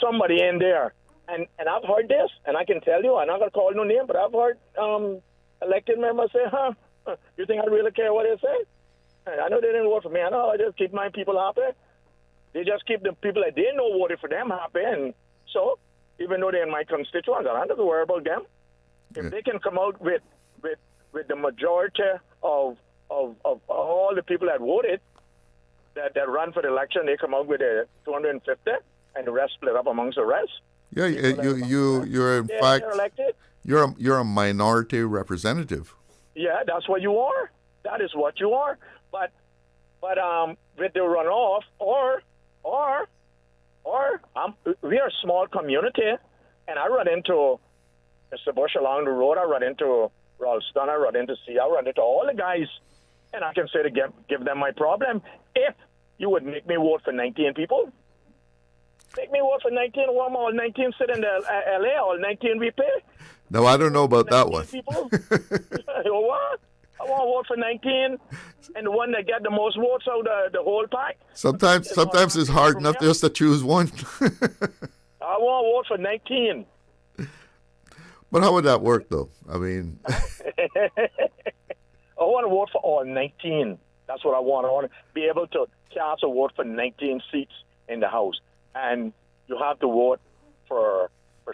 somebody in there, and I've heard this, and I can tell you, I'm not going to call no name, but I've heard elected members say, you think I really care what they say? I know they didn't vote for me. I know I just keep my people happy. They just keep the people that they know voted for them happy. And so, even though they're in my constituents, I don't have to worry about them. If they can come out with the majority of all the people that voted, that run for the election, they come out with 250, and the rest split up amongst the rest. Yeah, you're in fact you're a minority representative. Yeah, that's what you are. That is what you are. But with the runoff, or we are a small community, and I run into Mr. Bush along the road. I run into Ralston. I run into C. I run into all the guys, and I can say to give them my problem. If you would make me vote for 19 people, make me vote for 19. All 19 sit in the LA. All 19 we pay. No, I don't know about that one. People. What? I want to vote for 19, and the one that get the most votes out of the whole pack. Sometimes it's hard enough just to choose one. I want to vote for 19. But how would that work, though? I mean, I want to vote for all 19. That's what I want. I want to be able to cast a vote for 19 seats in the House, and you have to vote for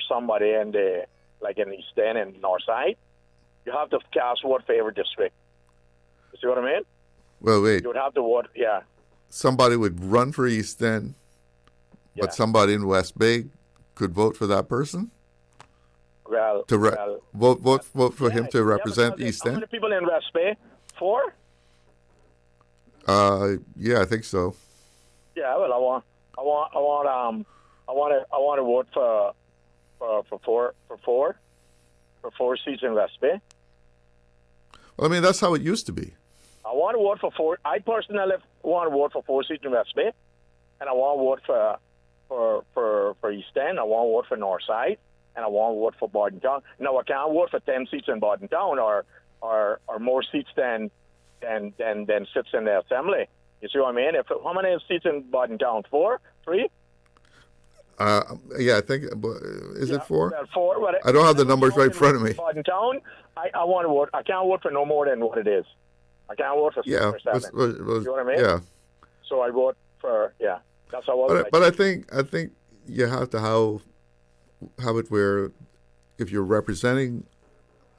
somebody in the East End and North Side. You have to cast vote for every district. You see what I mean? Well, wait. You would have to vote, yeah. Somebody would run for East End, but somebody in West Bay could vote for that person? Vote for him to represent East End? How many people in West Bay? 4? Yeah, I think so. Yeah, well, I want to vote for 4 seats in West Bay. Well, I mean, that's how it used to be. I want to vote for 4. I personally want to vote for 4 seats in West Bay, and I want to vote for East End. I want to vote for North Side, and I want to vote for Bordentown. No, I can't vote for 10 seats in Bordentown or more seats than sits in the Assembly. You see what I mean? How many seats in Bordentown? 4? 3? Yeah, I think, is it 4? 4. I don't have the numbers right in front of me. Bordentown, I want to vote. I can't vote for no more than what it is. I can't vote for 6 or 7. You know what I mean? Yeah. So I vote for, that's how I would But I think you have to have it where if you're representing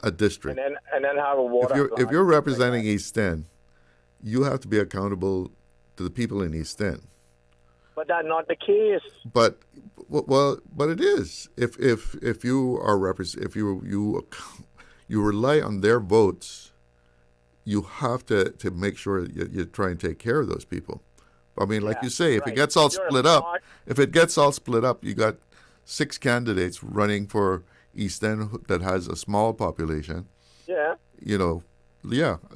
a district, and then have a vote. If you're representing East End, you have to be accountable to the people in East End. But that's not the case. But it is. If you are you rely on their votes, you have to make sure you try and take care of those people. I mean, like you say, if it gets all split up, you got 6 candidates running for East End that has a small population. Yeah. You know,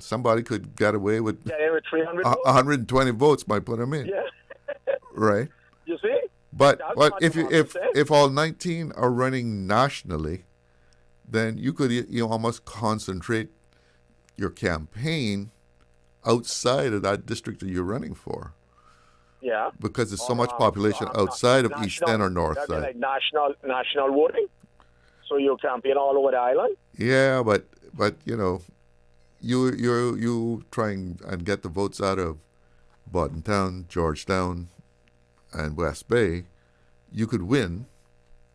somebody could get away with 300 120 votes might put them in. Yeah. Right. You see? But if all 19 are running nationally, then you could almost concentrate your campaign outside of that district that you're running for. Yeah. because there's so much population outside of East End or North That'd be Side. like national voting. So you campaign all over the island. Yeah, but you know, you try and get the votes out of Bordentown, Georgetown, and West Bay. You could win,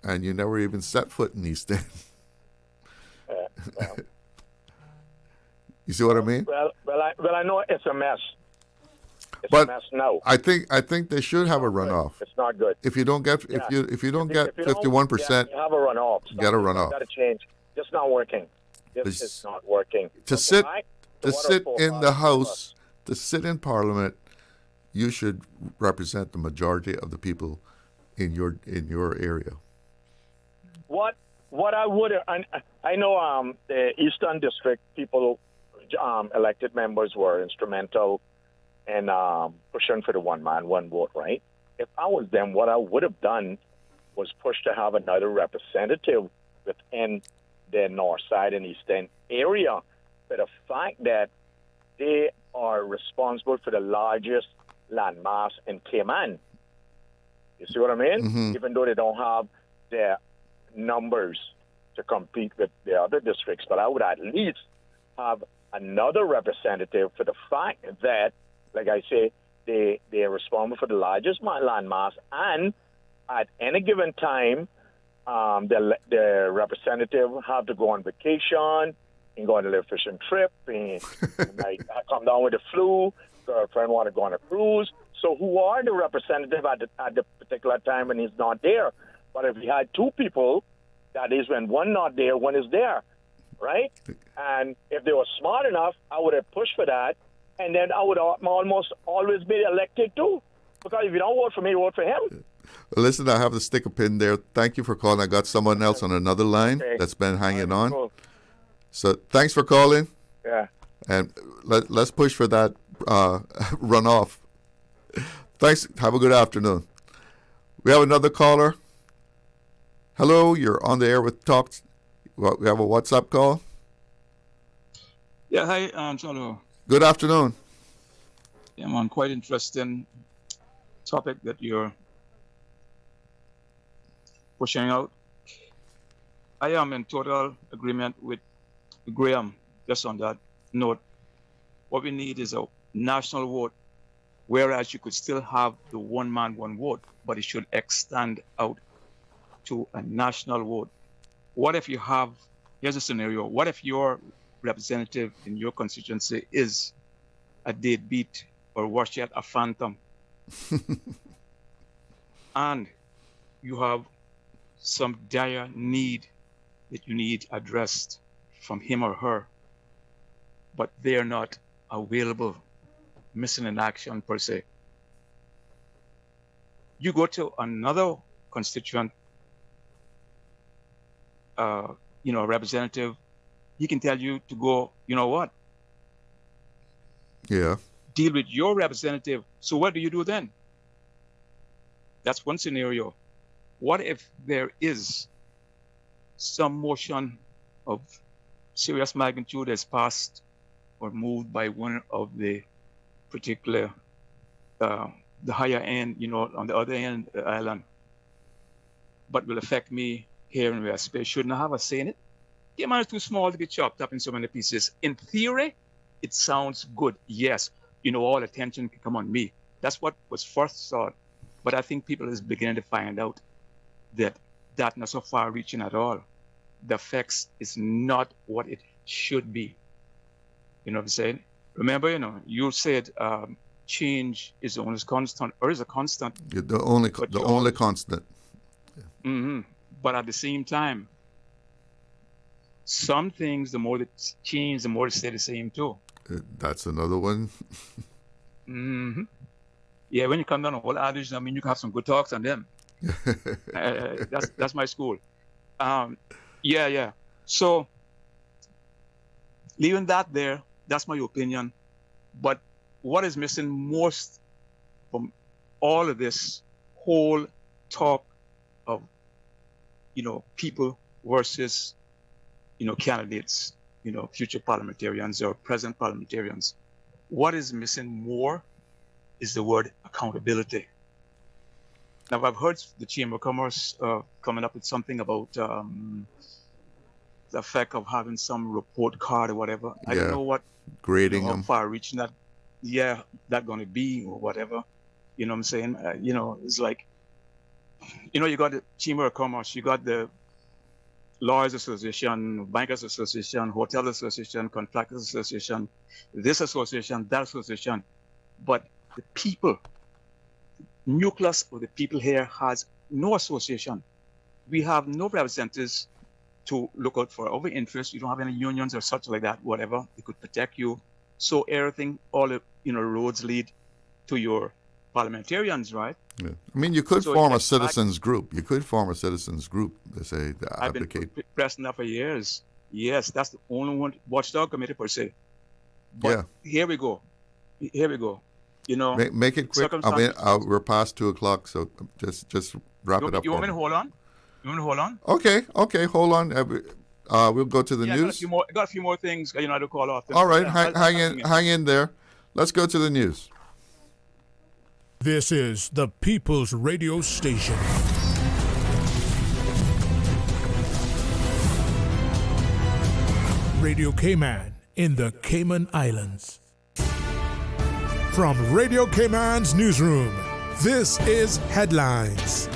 and you never even set foot in East End. You see what I mean? Well, I know it's a mess. It's But a mess now. I think they should have a runoff. It's not good. If you don't get if you don't get 51%, you have a runoff. get a runoff. Got to change. It's not working. It's not working. To sit in the House, to sit in Parliament, you should represent the majority of the people in your area. What I would I know the Eastern District people, elected members were instrumental in pushing for the one man, one vote, right? If I was them, what I would have done was push to have another representative within the North Side and Eastern area, for the fact that they are responsible for the largest landmass in Cayman. You see what I mean? Mm-hmm. Even though they don't have the numbers to compete with the other districts, but I would at least have another representative for the fact that, like I say, they are responsible for the largest landmass, and at any given time, the representative have to go on vacation and go on a little fishing trip, and like I come down with the flu, girlfriend want to go on a cruise. So who are the representative at the particular time when he's not there? But if we had two people, that is when one not there, one is there, right? And if they were smart enough, I would have pushed for that, and then I would almost always be elected too. Because if you don't vote for me, vote for him. Listen, I have to stick a pin there. Thank you for calling. I got someone else on another line that's been hanging on. Cool. So thanks for calling. Yeah. And let's push for that runoff. Thanks. Have a good afternoon. We have another caller. Hello, you're on the air with Talk. We have a WhatsApp call. Yeah, hi, Charles. Good afternoon. Yeah, man, quite interesting topic that you're pushing out. I am in total agreement with Graham just on that note. What we need is a national vote, whereas you could still have the one man, one vote, but it should extend out to a national vote. What if you have, here's a scenario, what if your representative in your constituency is a deadbeat or worse yet, a phantom? And you have some dire need that you need addressed from him or her, but they're not available, missing in action per se. You go to another constituent, representative, he can tell you to go, you know what? Yeah. Deal with your representative. So what do you do then? That's one scenario. What if there is some motion of serious magnitude that's passed or moved by one of the particular, the higher end, on the other end of the island, but will affect me here in West Bay? Shouldn't I have a say in it? Cayman is too small to be chopped up in so many pieces. In theory, it sounds good. Yes, all attention can come on me. That's what was first thought. But I think people is beginning to find out that that's not so far reaching at all. The effects is not what it should be. You know what I'm saying? Remember, you said change is the only constant, or is a constant. The only constant. Mm-hmm. But at the same time, some things, the more they change, the more they stay the same too. That's another one. Mm-hmm. Yeah, when you come down on whole adage, you can have some good talks on them. That's my school. Yeah. So leaving that there, that's my opinion. But what is missing most from all of this whole talk of, people versus, candidates, future parliamentarians or present parliamentarians, what is missing more is the word accountability. Now, I've heard the Chamber of Commerce coming up with something about the effect of having some report card or whatever. I don't know what grading how them. far-reaching that going to be or whatever. You know what I'm saying? It's like, you got the Chamber of Commerce, you got the Lawyers Association, Bankers Association, Hotel Association, Contractors Association, this association, that association. But the people, nucleus of the people here has no association. We have no representatives to look out for our interests. You don't have any unions or such like that, whatever. They could protect you. So everything, all the roads lead to your parliamentarians, right? Yeah. I mean, you could form a citizens group. You could form a citizens group. They say I've been pressing that for years. Yes, that's the only one watchdog committee per se. But here we go. Make it quick. I mean, we're past 2:00, so just wrap it up. You want me to hold on? Okay, hold on. We'll go to the news. I got a few more things, to call off. All right, hang in there. Let's go to the news. This is the People's Radio Station. Radio Cayman in the Cayman Islands. From Radio Cayman's newsroom, this is Headlines.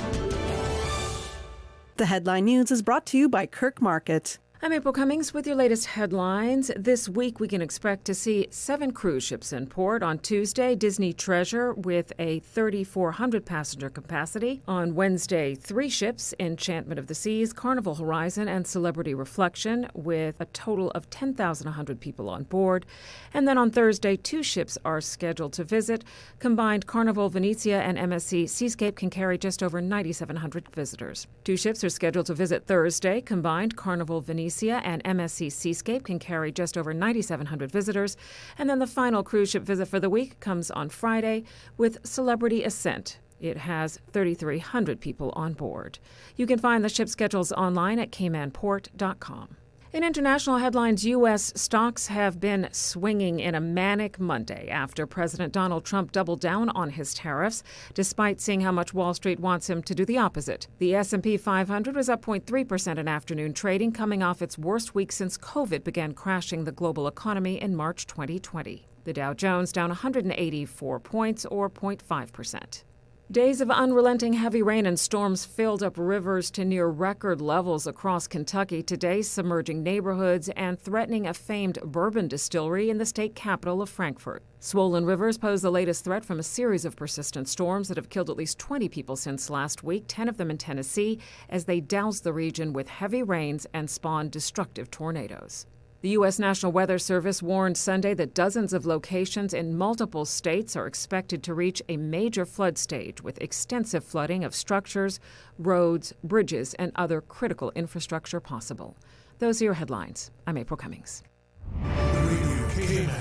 The headline news is brought to you by Kirk Market. I'm April Cummings with your latest headlines. This week, we can expect to see 7 cruise ships in port. On Tuesday, Disney Treasure with a 3,400 passenger capacity. On Wednesday, 3 ships, Enchantment of the Seas, Carnival Horizon, and Celebrity Reflection, with a total of 10,100 people on board. And then on Thursday, 2 ships are scheduled to visit. Combined, Carnival Venezia and MSC Seascape can carry just over 9,700 visitors. 2 ships are scheduled to visit Thursday. Combined, Carnival Venezia and MSC Seascape can carry just over 9,700 visitors. And then the final cruise ship visit for the week comes on Friday with Celebrity Ascent. It has 3,300 people on board. You can find the ship schedules online at caymanport.com. In international headlines, U.S. stocks have been swinging in a manic Monday after President Donald Trump doubled down on his tariffs, despite seeing how much Wall Street wants him to do the opposite. The S&P 500 was up 0.3% in afternoon trading, coming off its worst week since COVID began crashing the global economy in March 2020. The Dow Jones down 184 points, or 0.5%. Days of unrelenting heavy rain and storms filled up rivers to near record levels across Kentucky today, submerging neighborhoods and threatening a famed bourbon distillery in the state capital of Frankfort. Swollen rivers pose the latest threat from a series of persistent storms that have killed at least 20 people since last week, 10 of them in Tennessee, as they doused the region with heavy rains and spawned destructive tornadoes. The U.S. National Weather Service warned Sunday that dozens of locations in multiple states are expected to reach a major flood stage with extensive flooding of structures, roads, bridges, and other critical infrastructure possible. Those are your headlines. I'm April Cummings.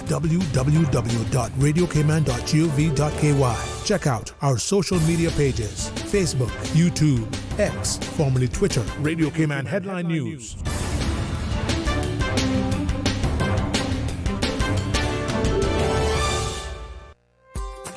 www.radiocayman.gov.ky. Check out our social media pages: Facebook, YouTube, X, formerly Twitter, Radio Cayman Headline News.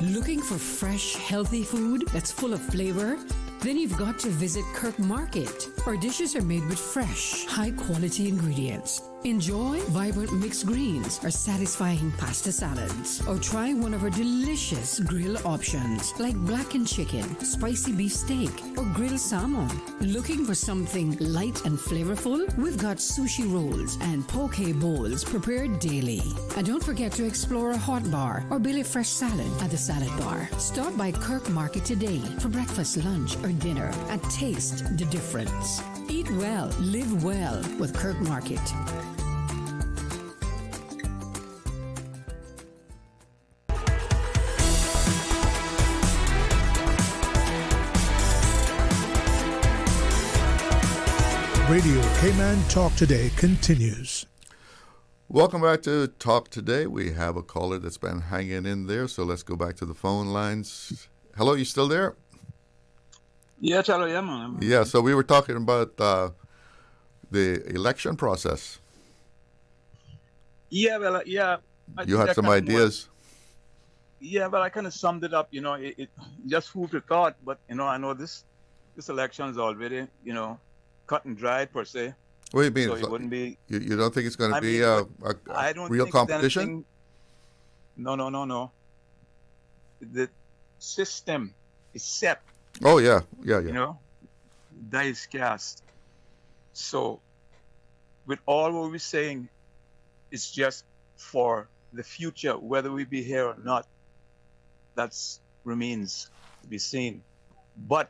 Looking for fresh, healthy food that's full of flavor? Then you've got to visit Kirk Market. Our dishes are made with fresh, high-quality ingredients. Enjoy vibrant mixed greens or satisfying pasta salads. Or try one of our delicious grill options like blackened chicken, spicy beef steak, or grilled salmon. Looking for something light and flavorful? We've got sushi rolls and poke bowls prepared daily. And don't forget to explore a hot bar or Billy Fresh salad at the salad bar. Stop by Kirk Market today for breakfast, lunch, or dinner and taste the difference. Eat well, live well with Kirk Market. Radio Cayman Talk Today continues. Welcome back to Talk Today. We have a caller that's been hanging in there, so let's go back to the phone lines. Hello, you still there? Yeah, hello, yeah, man. Yeah, so we were talking about the election process. Yeah, well, yeah. You had some ideas. Yeah, but I kind of summed it up. It just food for thought. But I know this election is already cut and dried per se. What do you mean? So it wouldn't be. You don't think it's going to be I don't real think competition? Anything, no. The system is set. Oh yeah. That is cast. So, with all what we're saying, it's just for the future, whether we be here or not. That remains to be seen. But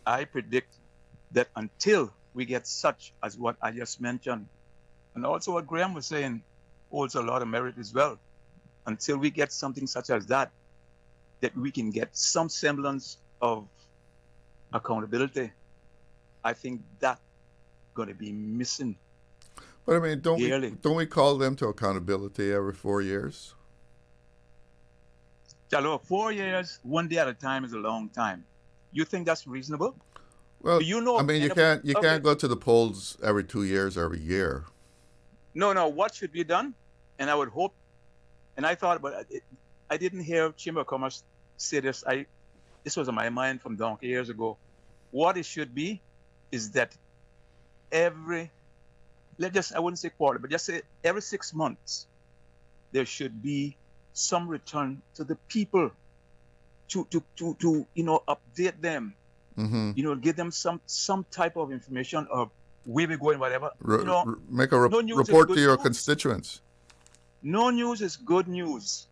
I predict that until we get such as what I just mentioned, and also what Graham was saying holds a lot of merit as well, until we get something such as that we can get some semblance of accountability, I think that's going to be missing. But I mean, don't we call them to accountability every 4 years? Hello, 4 years, 1 day at a time is a long time. You think that's reasonable? Well, I mean, you can't go to the polls every 2 years, every year. No. What should be done? And I would hope, and I thought, but I didn't hear Chamber of Commerce say this. This was on my mind from donkey years ago. What it should be is that I wouldn't say quarter, but just say every 6 months, there should be some return to the people to update them. Mm-hmm. Give them some type of information of where we're going, whatever. Make a report to your constituents. No news is good news.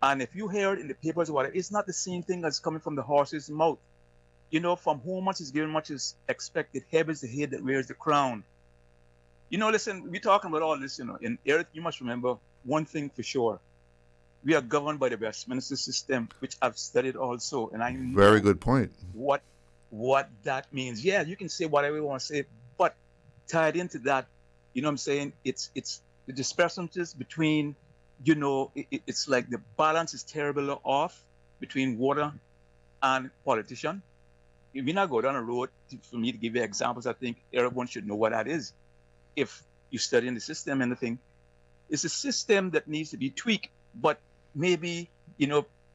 And if you hear it in the papers or whatever, it's not the same thing as coming from the horse's mouth. From whom much is given, much is expected. Heavy is the head that wears the crown. Listen, we're talking about all this, in earth, you must remember one thing for sure. We are governed by the Westminster system, which I've studied also. And I know very good point. What that means. Yeah, you can say whatever you want to say, but tied into that, what I'm saying? It's the discrepancies between, it's like the balance is terribly off between water and politician. If we not go down a road, for me to give you examples, I think everyone should know what that is. If you study in the system and the thing, it's a system that needs to be tweaked, but maybe,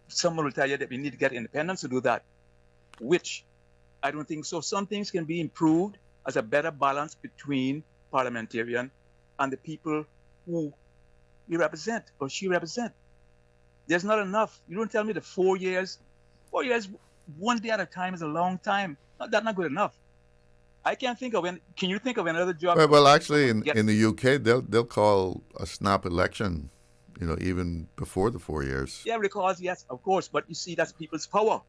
someone will tell you that we need to get independence to do that, which I don't think so. Some things can be improved as a better balance between parliamentarian and the people who we represent or she represent. There's not enough. You don't tell me the 4 years. 4 years, 1 day at a time is a long time. That's not good enough. I can't think of any. Can you think of another job? Well, actually, in the UK, they'll call a snap election, even before the 4 years. Yeah, because yes, of course. But you see, that's people's power.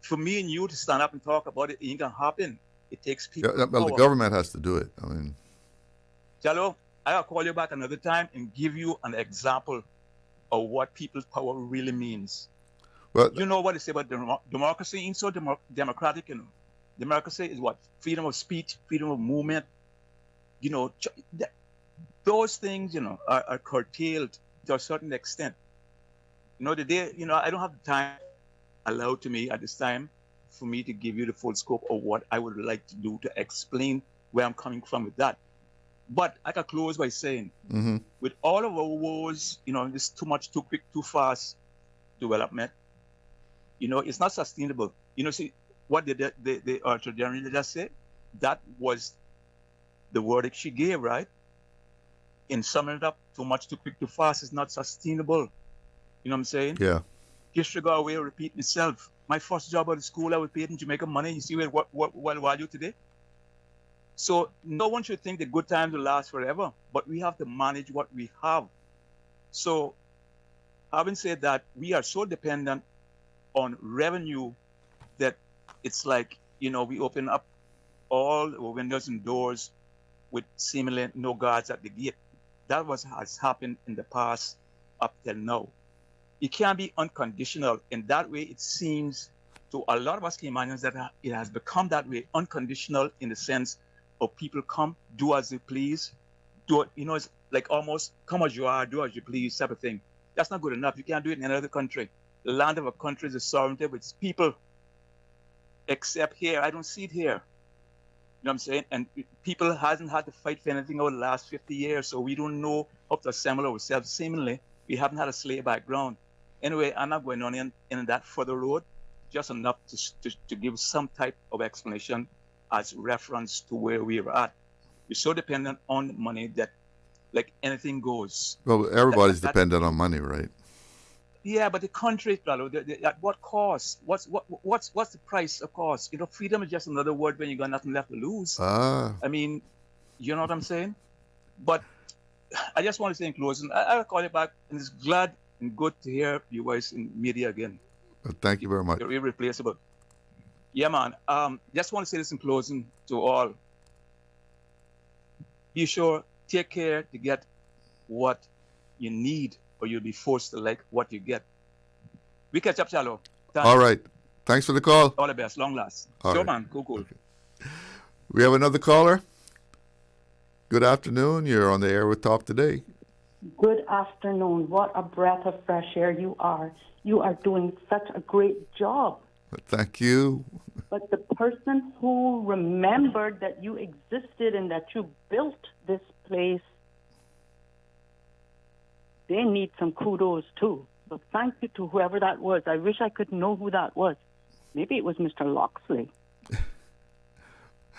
For me and you to stand up and talk about it ain't gonna happen. It takes people. Yeah, well, the government has to do it. I mean, Jalo, I'll call you back another time and give you an example of what people's power really means. Well, you know what they say about democracy ain't so democratic. Democracy is what? Freedom of speech, freedom of movement. Those things, are curtailed to a certain extent. Today, I don't have the time allowed to me at this time for me to give you the full scope of what I would like to do to explain where I'm coming from with that. But I can close by saying, with all of our woes, this too much, too quick, too fast development, it's not sustainable. See, what did the Attorney General just say? That was the verdict she gave, right? In summing it up, too much, too quick, too fast is not sustainable. You know what I'm saying? Yeah. History got away repeating itself. My first job at the school, I was paid in Jamaica money. You see what value today? So no one should think that good times will last forever, but we have to manage what we have. So having said that, we are so dependent on revenue that it's like, we open up all the windows and doors with seemingly no guards at the gate. That has happened in the past up till now. It can't be unconditional. In that way, it seems to a lot of us Caymanians that it has become that way, unconditional in the sense of people come, do as they please, do it, it's like almost come as you are, do as you please type of thing. That's not good enough. You can't do it in another country. The land of a country is a sovereignty with its people. Except here, I don't see it here. You know what I'm saying? And people hasn't had to fight for anything over the last 50 years, so we don't know how to assemble ourselves seemingly We haven't had a slave background. Anyway, I'm not going on in that further road, just enough to give some type of explanation as reference to where we are at. We're so dependent on money that, like, anything goes. Well, everybody's dependent on money, right? Yeah, but the country, at what cost? What's the price of cost? Freedom is just another word when you got nothing left to lose. I mean, you know what I'm saying? But I just want to say in closing, I'll call you back, and it's glad and good to hear you guys in media again. Well, thank you very much. You're irreplaceable. Yeah, man. Just want to say this in closing to all. Be sure, take care to get what you need, or you'll be forced to like what you get. We catch up, Shallow. All right. Thanks for the call. All the best. Long last. All right. Man. Cool. Okay. We have another caller. Good afternoon. You're on the air with Talk Today. Good afternoon. What a breath of fresh air you are. You are doing such a great job. Thank you. But the person who remembered that you existed and that you built this place, they need some kudos too. So thank you to whoever that was. I wish I could know who that was. Maybe it was Mr. Loxley.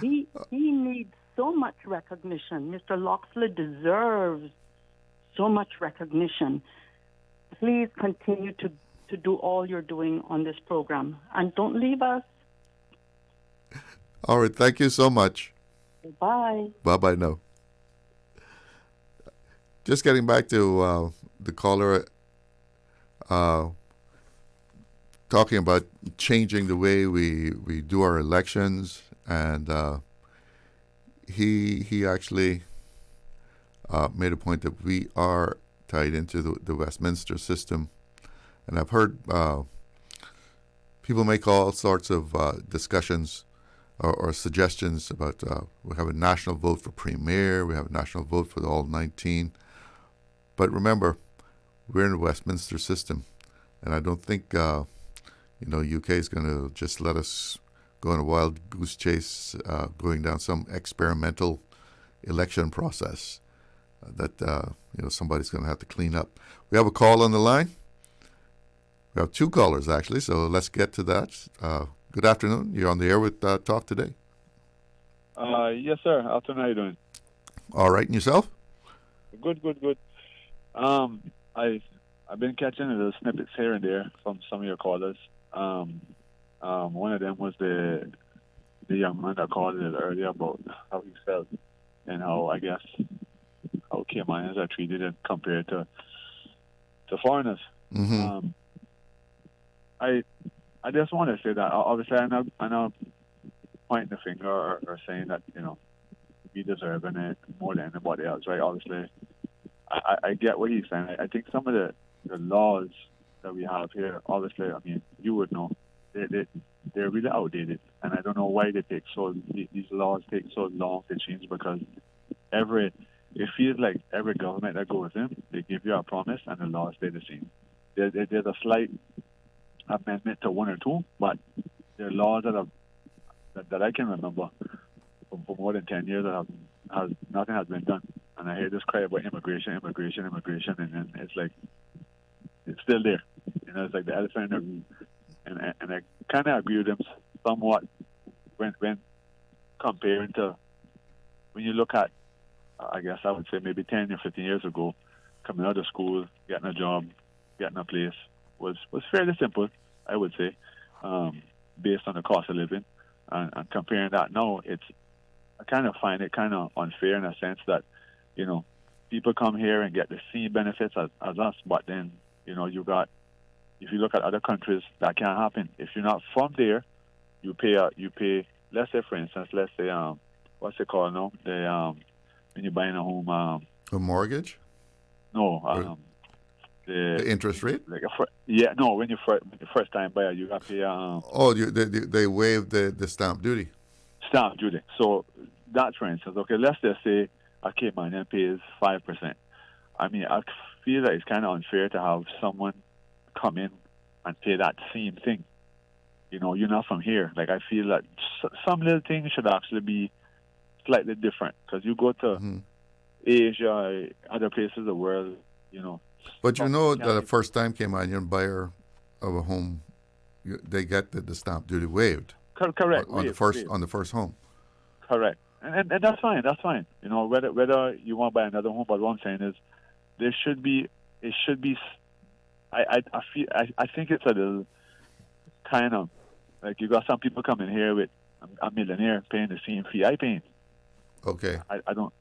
He needs so much recognition. Mr. Loxley deserves so much recognition. Please continue to do all you're doing on this program. And don't leave us. All right. Thank you so much. Bye. Bye-bye now. Just getting back to the caller talking about changing the way we do our elections, and he actually made a point that we are tied into the Westminster system. And I've heard people make all sorts of discussions or suggestions about we have a national vote for premier, we have a national vote for all 19. But remember, we're in the Westminster system, and I don't think UK is going to just let us go on a wild goose chase, going down some experimental election process that somebody's going to have to clean up. We have a call on the line. We have two callers, actually, so let's get to that. Good afternoon. You're on the air with Talk Today. Yes, sir. Afternoon. How you doing? All right. And yourself? Good. I've been catching little snippets here and there from some of your callers. One of them was the young man that called a little earlier about how he felt and how, I guess, how Caymanians are treated and compared to foreigners. Mm-hmm. I just want to say that obviously I'm not pointing the finger or saying that we deserve it more than anybody else, right? Obviously, I get what he's saying. I think some of the laws that we have here, obviously, I mean, you would know, they're really outdated, and I don't know why these laws take so long to change, because it feels like every government that goes in, they give you a promise and the laws stay the same. There's a slight amendment to one or two, but there are laws that I can remember for more than 10 years that nothing has been done. And I hear this cry about immigration, and then it's like it's still there. It's like the elephant in the room. And I kind of agree with them somewhat when comparing to when you look at, I guess I would say maybe 10 or 15 years ago, coming out of school, getting a job, getting a place was fairly simple, I would say, based on the cost of living. And comparing that now, I kind of find it kind of unfair in a sense that, people come here and get the same benefits as us, but then, if you look at other countries, that can't happen. If you're not from there, you pay, let's say, for instance, what's it called now? When you're buying a home. A mortgage? No. The interest rate? When you first time buyer, you got to pay. They waived the stamp duty. Stamp duty. So that, for instance, okay, let's just say a Caymanian pays 5%. I mean, I feel that it's kind of unfair to have someone come in and pay that same thing. You're not from here. Like, I feel that some little things should actually be slightly different, because you go to Asia, other places of the world, But you know that the first time Caymanian buyer of a home, they get the stamp duty waived. Correct. On the first home. Correct. And that's fine. That's fine. You know, whether you want to buy another home, but what I'm saying is, there should be. It should be. I think it's a little kind of like you got some people coming here with a millionaire paying the same fee I pay. Okay. I don't.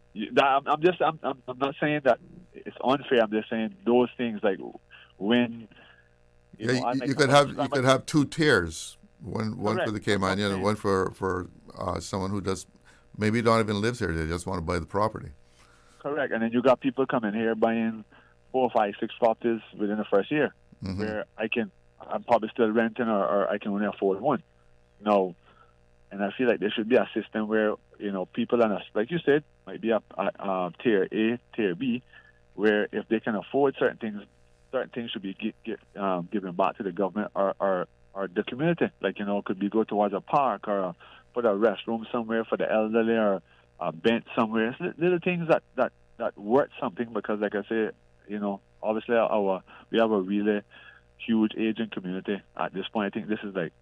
I'm not saying that it's unfair. I'm just saying those things like when. You could have two tiers. One for the Caymanian and one for someone who maybe don't even live here. They just want to buy the property. Correct. And then you got people coming here buying 4, 5, 6 properties within the first year, where I'm probably still renting or I can only afford one. No. And I feel like there should be a system where, people on like you said, might be a tier A, tier B, where if they can afford certain things should be given back to the government or the community. Like, could be go towards a park or put a restroom somewhere for the elderly or a bench somewhere. It's little things that worth something because, like I say, obviously we have a really huge aging community at this point. I think this is like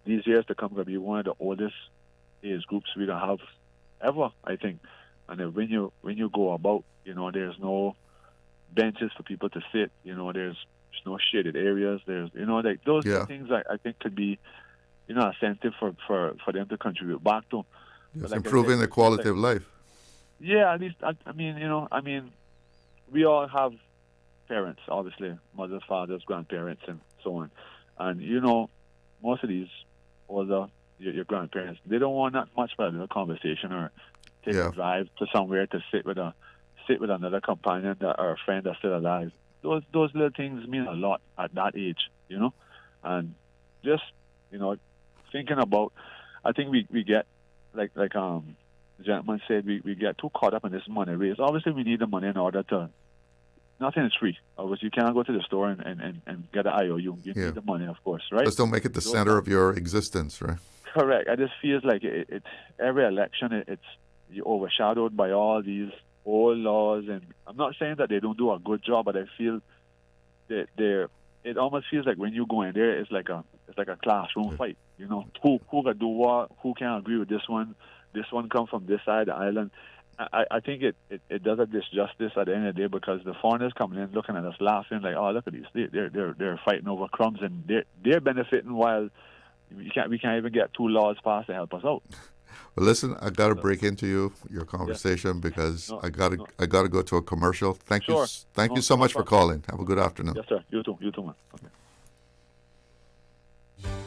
these years to come going to be one of the oldest age groups we're going to have ever, I think. And then when you go about, there's no benches for people to sit, there's no shaded areas, there's, like those things I think could be, a incentive for them to contribute back to. It's like improving the quality of life. Yeah, at least, I mean, we all have parents, obviously, mothers, fathers, grandparents, and so on. And, most of these older, your grandparents, they don't want that much for a little conversation or take a drive to somewhere to sit with another companion or a friend that's still alive. Those little things mean a lot at that age, and just thinking about. I think we get like the gentleman said, we get too caught up in this money race. Obviously, we need the money in order to. Nothing is free. Obviously, you cannot go to the store and get an IOU. You need the money, of course, right? Just don't make it the center of your existence, right? Correct. I just feel like it every election you're overshadowed by all these old laws, and I'm not saying that they don't do a good job, but I feel that it almost feels like when you go in there, it's like a classroom fight. Who can do what? Who can agree with this one? This one come from this side of the island. I think it does a disjustice at the end of the day because the foreigners coming in looking at us laughing like, oh, look at these, they're fighting over crumbs and they're benefiting while we can't even get 2 laws passed to help us out. Well, listen, I got to break into your conversation because I got to go to a commercial. Thank you so much for calling. Have a good afternoon. Yes, sir. You too, man. Okay.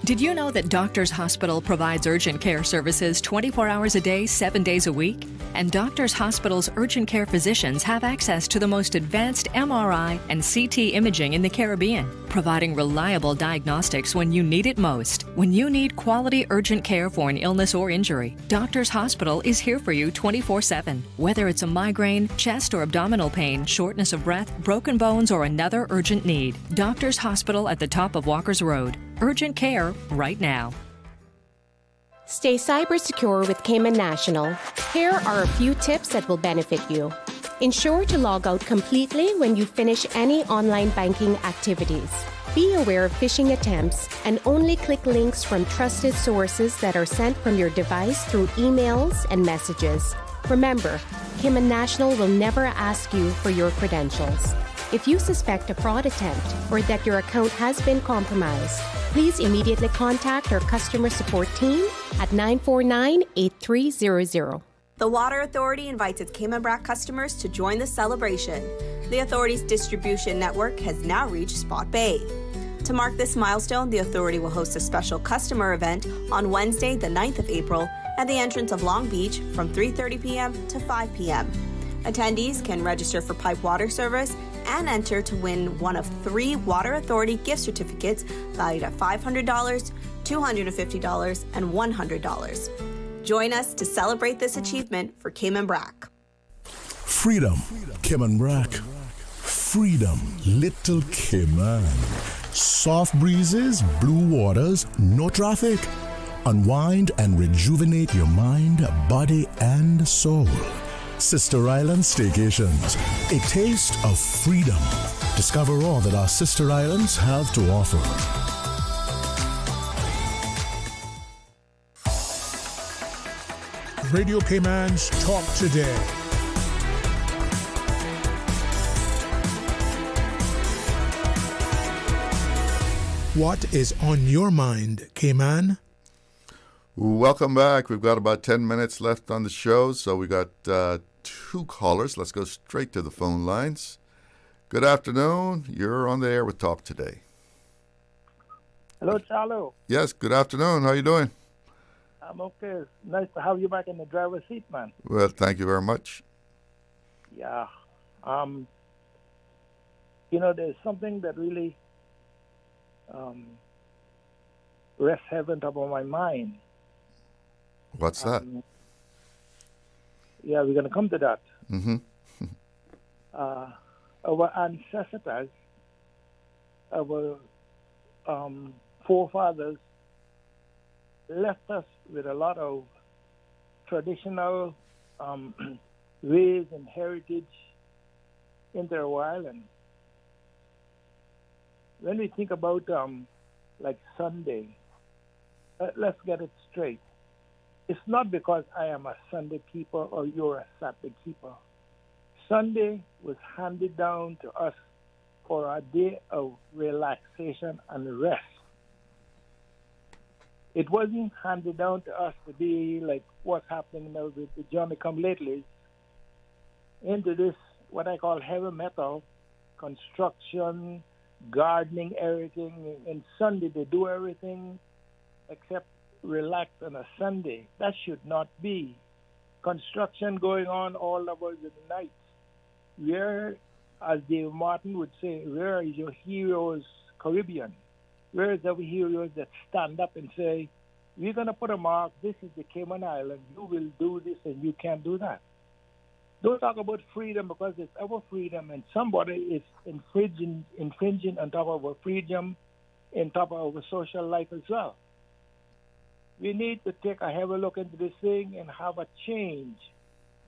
Did you know that Doctors Hospital provides urgent care services 24 hours a day, 7 days a week? And Doctors Hospital's urgent care physicians have access to the most advanced MRI and CT imaging in the Caribbean, providing reliable diagnostics when you need it most. When you need quality urgent care for an illness or injury, Doctors Hospital is here for you 24/7. Whether it's a migraine, chest or abdominal pain, shortness of breath, broken bones, or another urgent need, Doctors Hospital at the top of Walker's Road. Urgent care right now. Stay cyber secure with Cayman National. Here are a few tips that will benefit you. Ensure to log out completely when you finish any online banking activities. Be aware of phishing attempts and only click links from trusted sources that are sent from your device through emails and messages. Remember, Cayman National will never ask you for your credentials. If you suspect a fraud attempt or that your account has been compromised, please immediately contact our customer support team at 949-8300. The Water Authority invites its Cayman Brac customers to join the celebration. The Authority's distribution network has now reached Spot Bay. To mark this milestone, the Authority will host a special customer event on Wednesday, the 9th of April, at the entrance of Long Beach from 3:30 p.m. to 5 p.m. Attendees can register for pipe water service and enter to win one of 3 Water Authority gift certificates valued at $500, $250, and $100. Join us to celebrate this achievement for Cayman Brac. Freedom, Cayman Brac. Freedom, Little Cayman. Soft breezes, blue waters, no traffic. Unwind and rejuvenate your mind, body, and soul. Sister Island Staycations, a taste of freedom. Discover all that our sister islands have to offer. Radio Cayman's Talk Today. What is on your mind, Cayman? Welcome back. We've got about 10 minutes left on the show, so we got two callers. Let's go straight to the phone lines. Good afternoon. You're on the air with Talk Today. Hello, Charlo. Yes, good afternoon. How you doing? I'm okay. It's nice to have you back in the driver's seat, man. Well, thank you very much. Yeah. There's something that really rests heaven top of my mind. What's that? Yeah, we're going to come to that. Mm-hmm. Our ancestors, our forefathers, left us with a lot of traditional ways and heritage into our island. When we think about like Sunday, let's get it straight. It's not because I am a Sunday keeper or you're a Saturday keeper. Sunday was handed down to us for a day of relaxation and rest. It wasn't handed down to us to be like what's happening now with the Johnny Come Latelys into this, what I call heavy metal, construction, gardening, everything. And Sunday they do everything except relax on a Sunday. That should not be. Construction going on all over the night. Where, as Dave Martin would say, where is your heroes Caribbean? Where is our heroes that stand up and say, we're going to put a mark, this is the Cayman Island, you will do this and you can't do that. Don't talk about freedom because it's our freedom and somebody is infringing on top of our freedom, on top of our social life as well. We need to take a heavy look into this thing and have a change.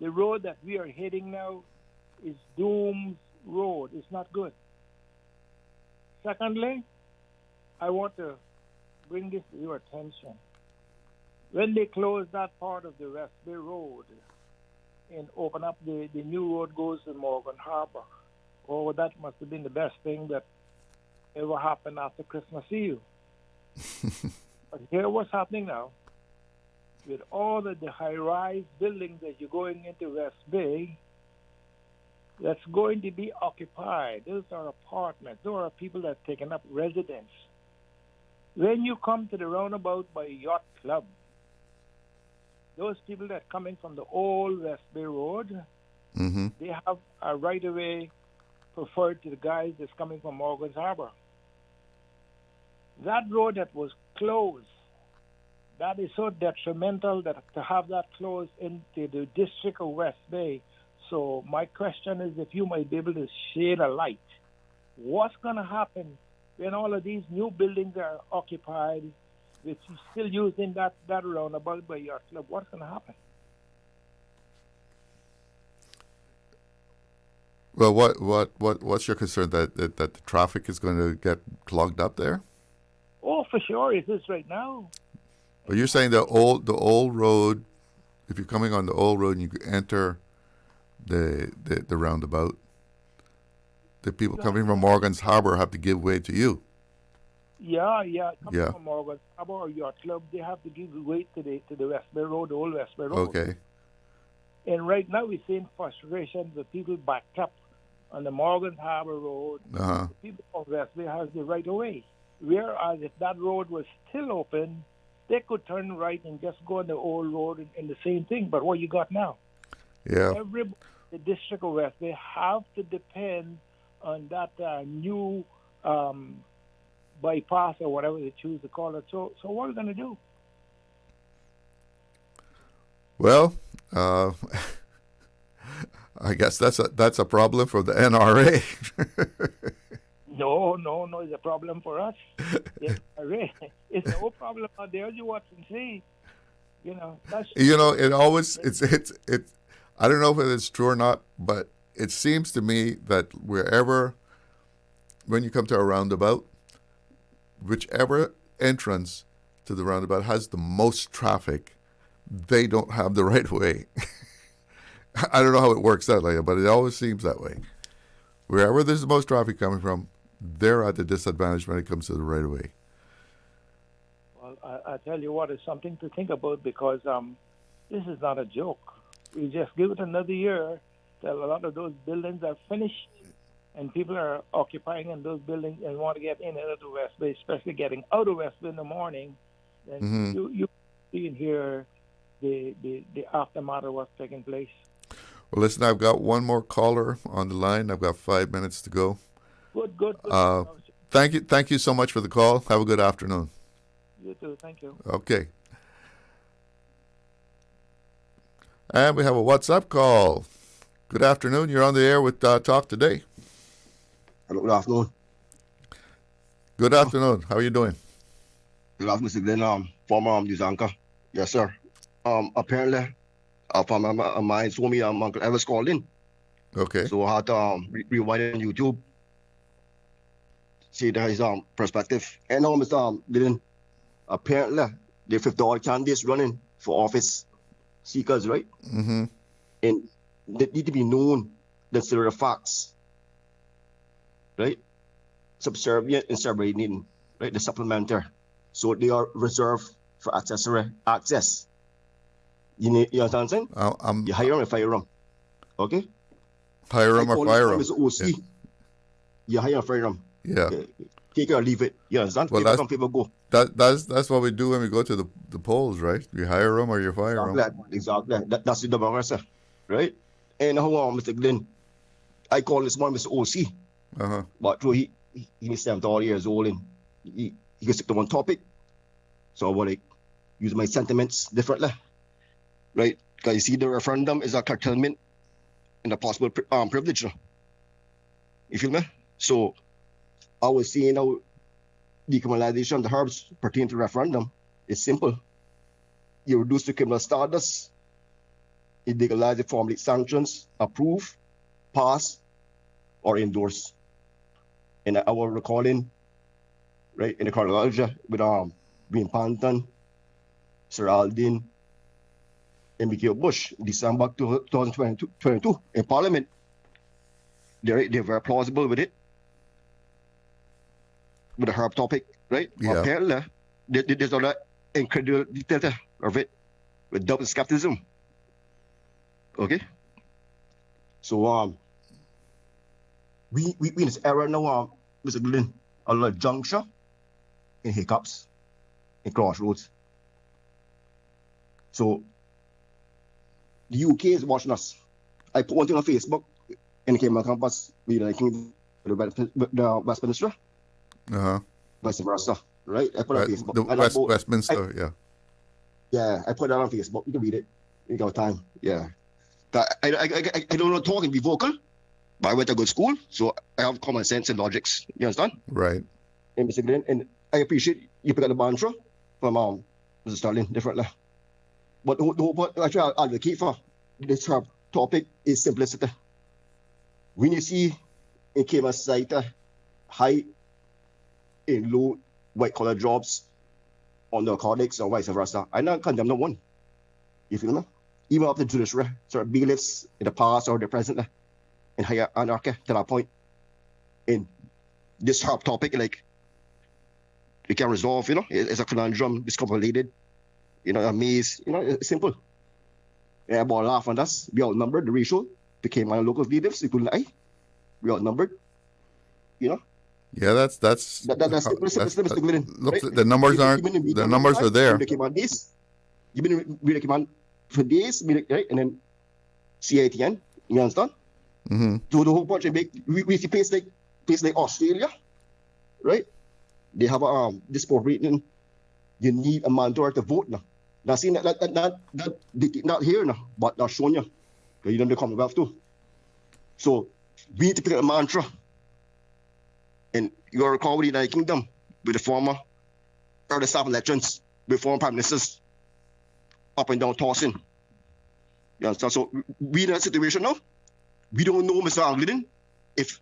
The road that we are heading now is doom's road. It's not good. Secondly, I want to bring this to your attention. When they close that part of the West Bay Road and open up the new road goes to Morgan Harbor, oh, that must have been the best thing that ever happened after Christmas Eve. But here what's happening now, with all of the high-rise buildings that you're going into West Bay, that's going to be occupied. Those are apartments. Those are people that are taking up residence. When you come to the roundabout by Yacht Club, those people that are coming from the old West Bay Road, they have a right-of-way preferred to the guys that's coming from Morgan's Harbor. That road that was closed, that is so detrimental that to have that closed into the district of West Bay. So my question is if you might be able to shed a light. What's going to happen when all of these new buildings are occupied, which is still using that roundabout by Yacht Club? What's going to happen? Well, what's your concern that the traffic is going to get clogged up there? Oh, for sure, it is right now. But you're saying the old road, if you're coming on the old road and you enter the roundabout, the people coming from Morgan's Harbor have to give way to you. Yeah. Coming from Morgan's Harbor or Yacht Club, they have to give way to the West Bay Road, the old West Bay Road. Okay. And right now we're seeing frustration with people backed up on the Morgan's Harbor Road. Uh-huh. The people from West Bay has the right of way. Whereas if that road was still open, they could turn right and just go on the old road and the same thing. But what you got now? Yeah. The district of West Bay have to depend on that new bypass or whatever they choose to call it. So what are we going to do? Well, I guess that's a problem for the NRA. No, it's a problem for us. It's no problem out there. You watch and see. It always I don't know if it's true or not, but it seems to me that when you come to a roundabout, whichever entrance to the roundabout has the most traffic, they don't have the right way. I don't know how it works out, but it always seems that way. Wherever there's the most traffic coming from, they're at a disadvantage when it comes to the right of way. Well, I tell you what, it's something to think about, because this is not a joke. We just give it another year till a lot of those buildings are finished and people are occupying in those buildings and want to get in and out of West Bay, especially getting out of West Bay in the morning. Then you see and hear the aftermath of what's taking place. Well, listen, I've got one more caller on the line. I've got 5 minutes to go. Good. Thank you so much for the call. Have a good afternoon. You too. Thank you. Okay. And we have a WhatsApp call. Good afternoon. You're on the air with Talk Today. Hello, good afternoon. Good afternoon. How are you doing? Good afternoon, Mr. Glidden, former news anchor. Yes, sir. Apparently, a family of mine told me Uncle Elvis called in. Okay. So I had to rewind on YouTube, see his perspective. And Mr. Glidden, apparently, there are 50 candidates running for office seekers, right? Mm-hmm. And they need to be known, consider the facts, right? Subservient and subordinating, right? The supplementary. So they are reserved for accessory access. You understand what I'm saying? You hire them and fire them. Okay? Hire them or fire them. OC. Yeah. You hire and fire them. Yeah. Take it or leave it. You understand? Well, people come, people go. That's what we do when we go to the polls, right? You hire them or you fire them. Exactly. That's the democracy, right? And how Mr. Glidden, I call this one Mr. OC. Uh-huh. But he's 70 years old and he can stick to one topic. So I want to use my sentiments differently, right? Because you see, the referendum is a curtailment and a possible privilege. You feel me? So I was saying how decriminalization of the herbs pertaining to referendum is simple. You reduce the criminal status, you legalize the formally sanctions, approve, pass, or endorse. And I was recalling, right, in the chronology with Green Panton, Sir Aldin, and Mikhail Bush, December 2022 in Parliament. They're very plausible with it, with the herb topic, right? Yeah. Apparently, there's a lot of incredible detail of it, with double skepticism. Okay? So, we in this era now, Mr. Glidden, a lot of juncture and hiccups and crossroads. So the UK is watching us. I put one thing on Facebook in the Cayman campus with the Westminster. Uh-huh. Vice versa. Right? I put it on Facebook. The Westminster, yeah. Yeah, I put that on Facebook. You can read it. You got time. Yeah. I don't know talk and be vocal. But I went to good school, so I have common sense and logics. You understand? Right. And Mr. Glidden, and I appreciate you pick up the mantra from Mr. Sterling differently. But the whole point, actually, I'll advocate for this topic is simplicity. When you see in Cayman society high and low white collar jobs on the narcotics or vice versa, I don't condemn no one. You feel me? Even up the judiciary, sort of bailiffs in the past or the present, and higher anarchy to that point. In this topic, like, we can resolve, it's a conundrum, it's complicated, a maze, it's simple. Yeah, but laugh on us, we outnumbered the ratio, became my local leaders, including I, we outnumbered, Yeah, that's Mr. Glidden. Look, right? The numbers are there. You've been reading on for days, right? And then CITN, you understand? Mm-hmm. So the whole bunch of we see places like Australia, right? They have a disproportionate. You need a mandatory to vote now. Now, see not here now, but that's showing you. You don't the Commonwealth too. So we need to pick up a mantra. And you recall with the United Kingdom with the former early staff elections with former prime ministers up and down tossing. You understand? So we in that situation now. We don't know Mr. Glidden. If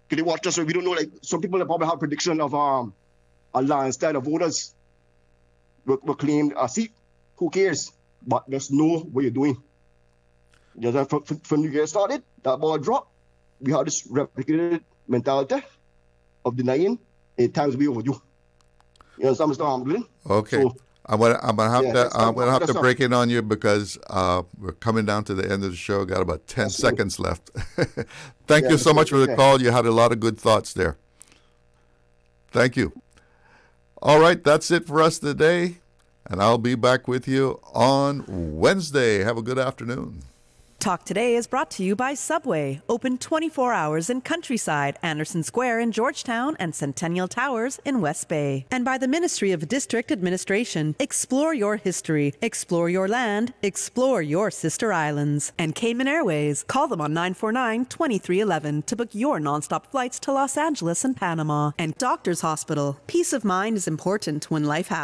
can they watch us? We don't know. Like some people that probably have prediction of a landslide of voters will claim a seat. Who cares? But just know what you're doing. You know, from you get started, that ball drop. We have this replicated mentality of denying it times we overdue. You know, Mr. Glidden? Okay. So, I'm gonna have to break in on you because we're coming down to the end of the show. Got about 10 seconds left. Thank you so much for the call. You had a lot of good thoughts there. Thank you. All right, that's it for us today, and I'll be back with you on Wednesday. Have a good afternoon. Talk Today is brought to you by Subway, open 24 hours in Countryside, Anderson Square in Georgetown, and Centennial Towers in West Bay. And by the Ministry of District Administration. Explore your history, explore your land, explore your sister islands. And Cayman Airways. Call them on 949-2311 to book your nonstop flights to Los Angeles and Panama. And Doctors Hospital. Peace of mind is important when life happens.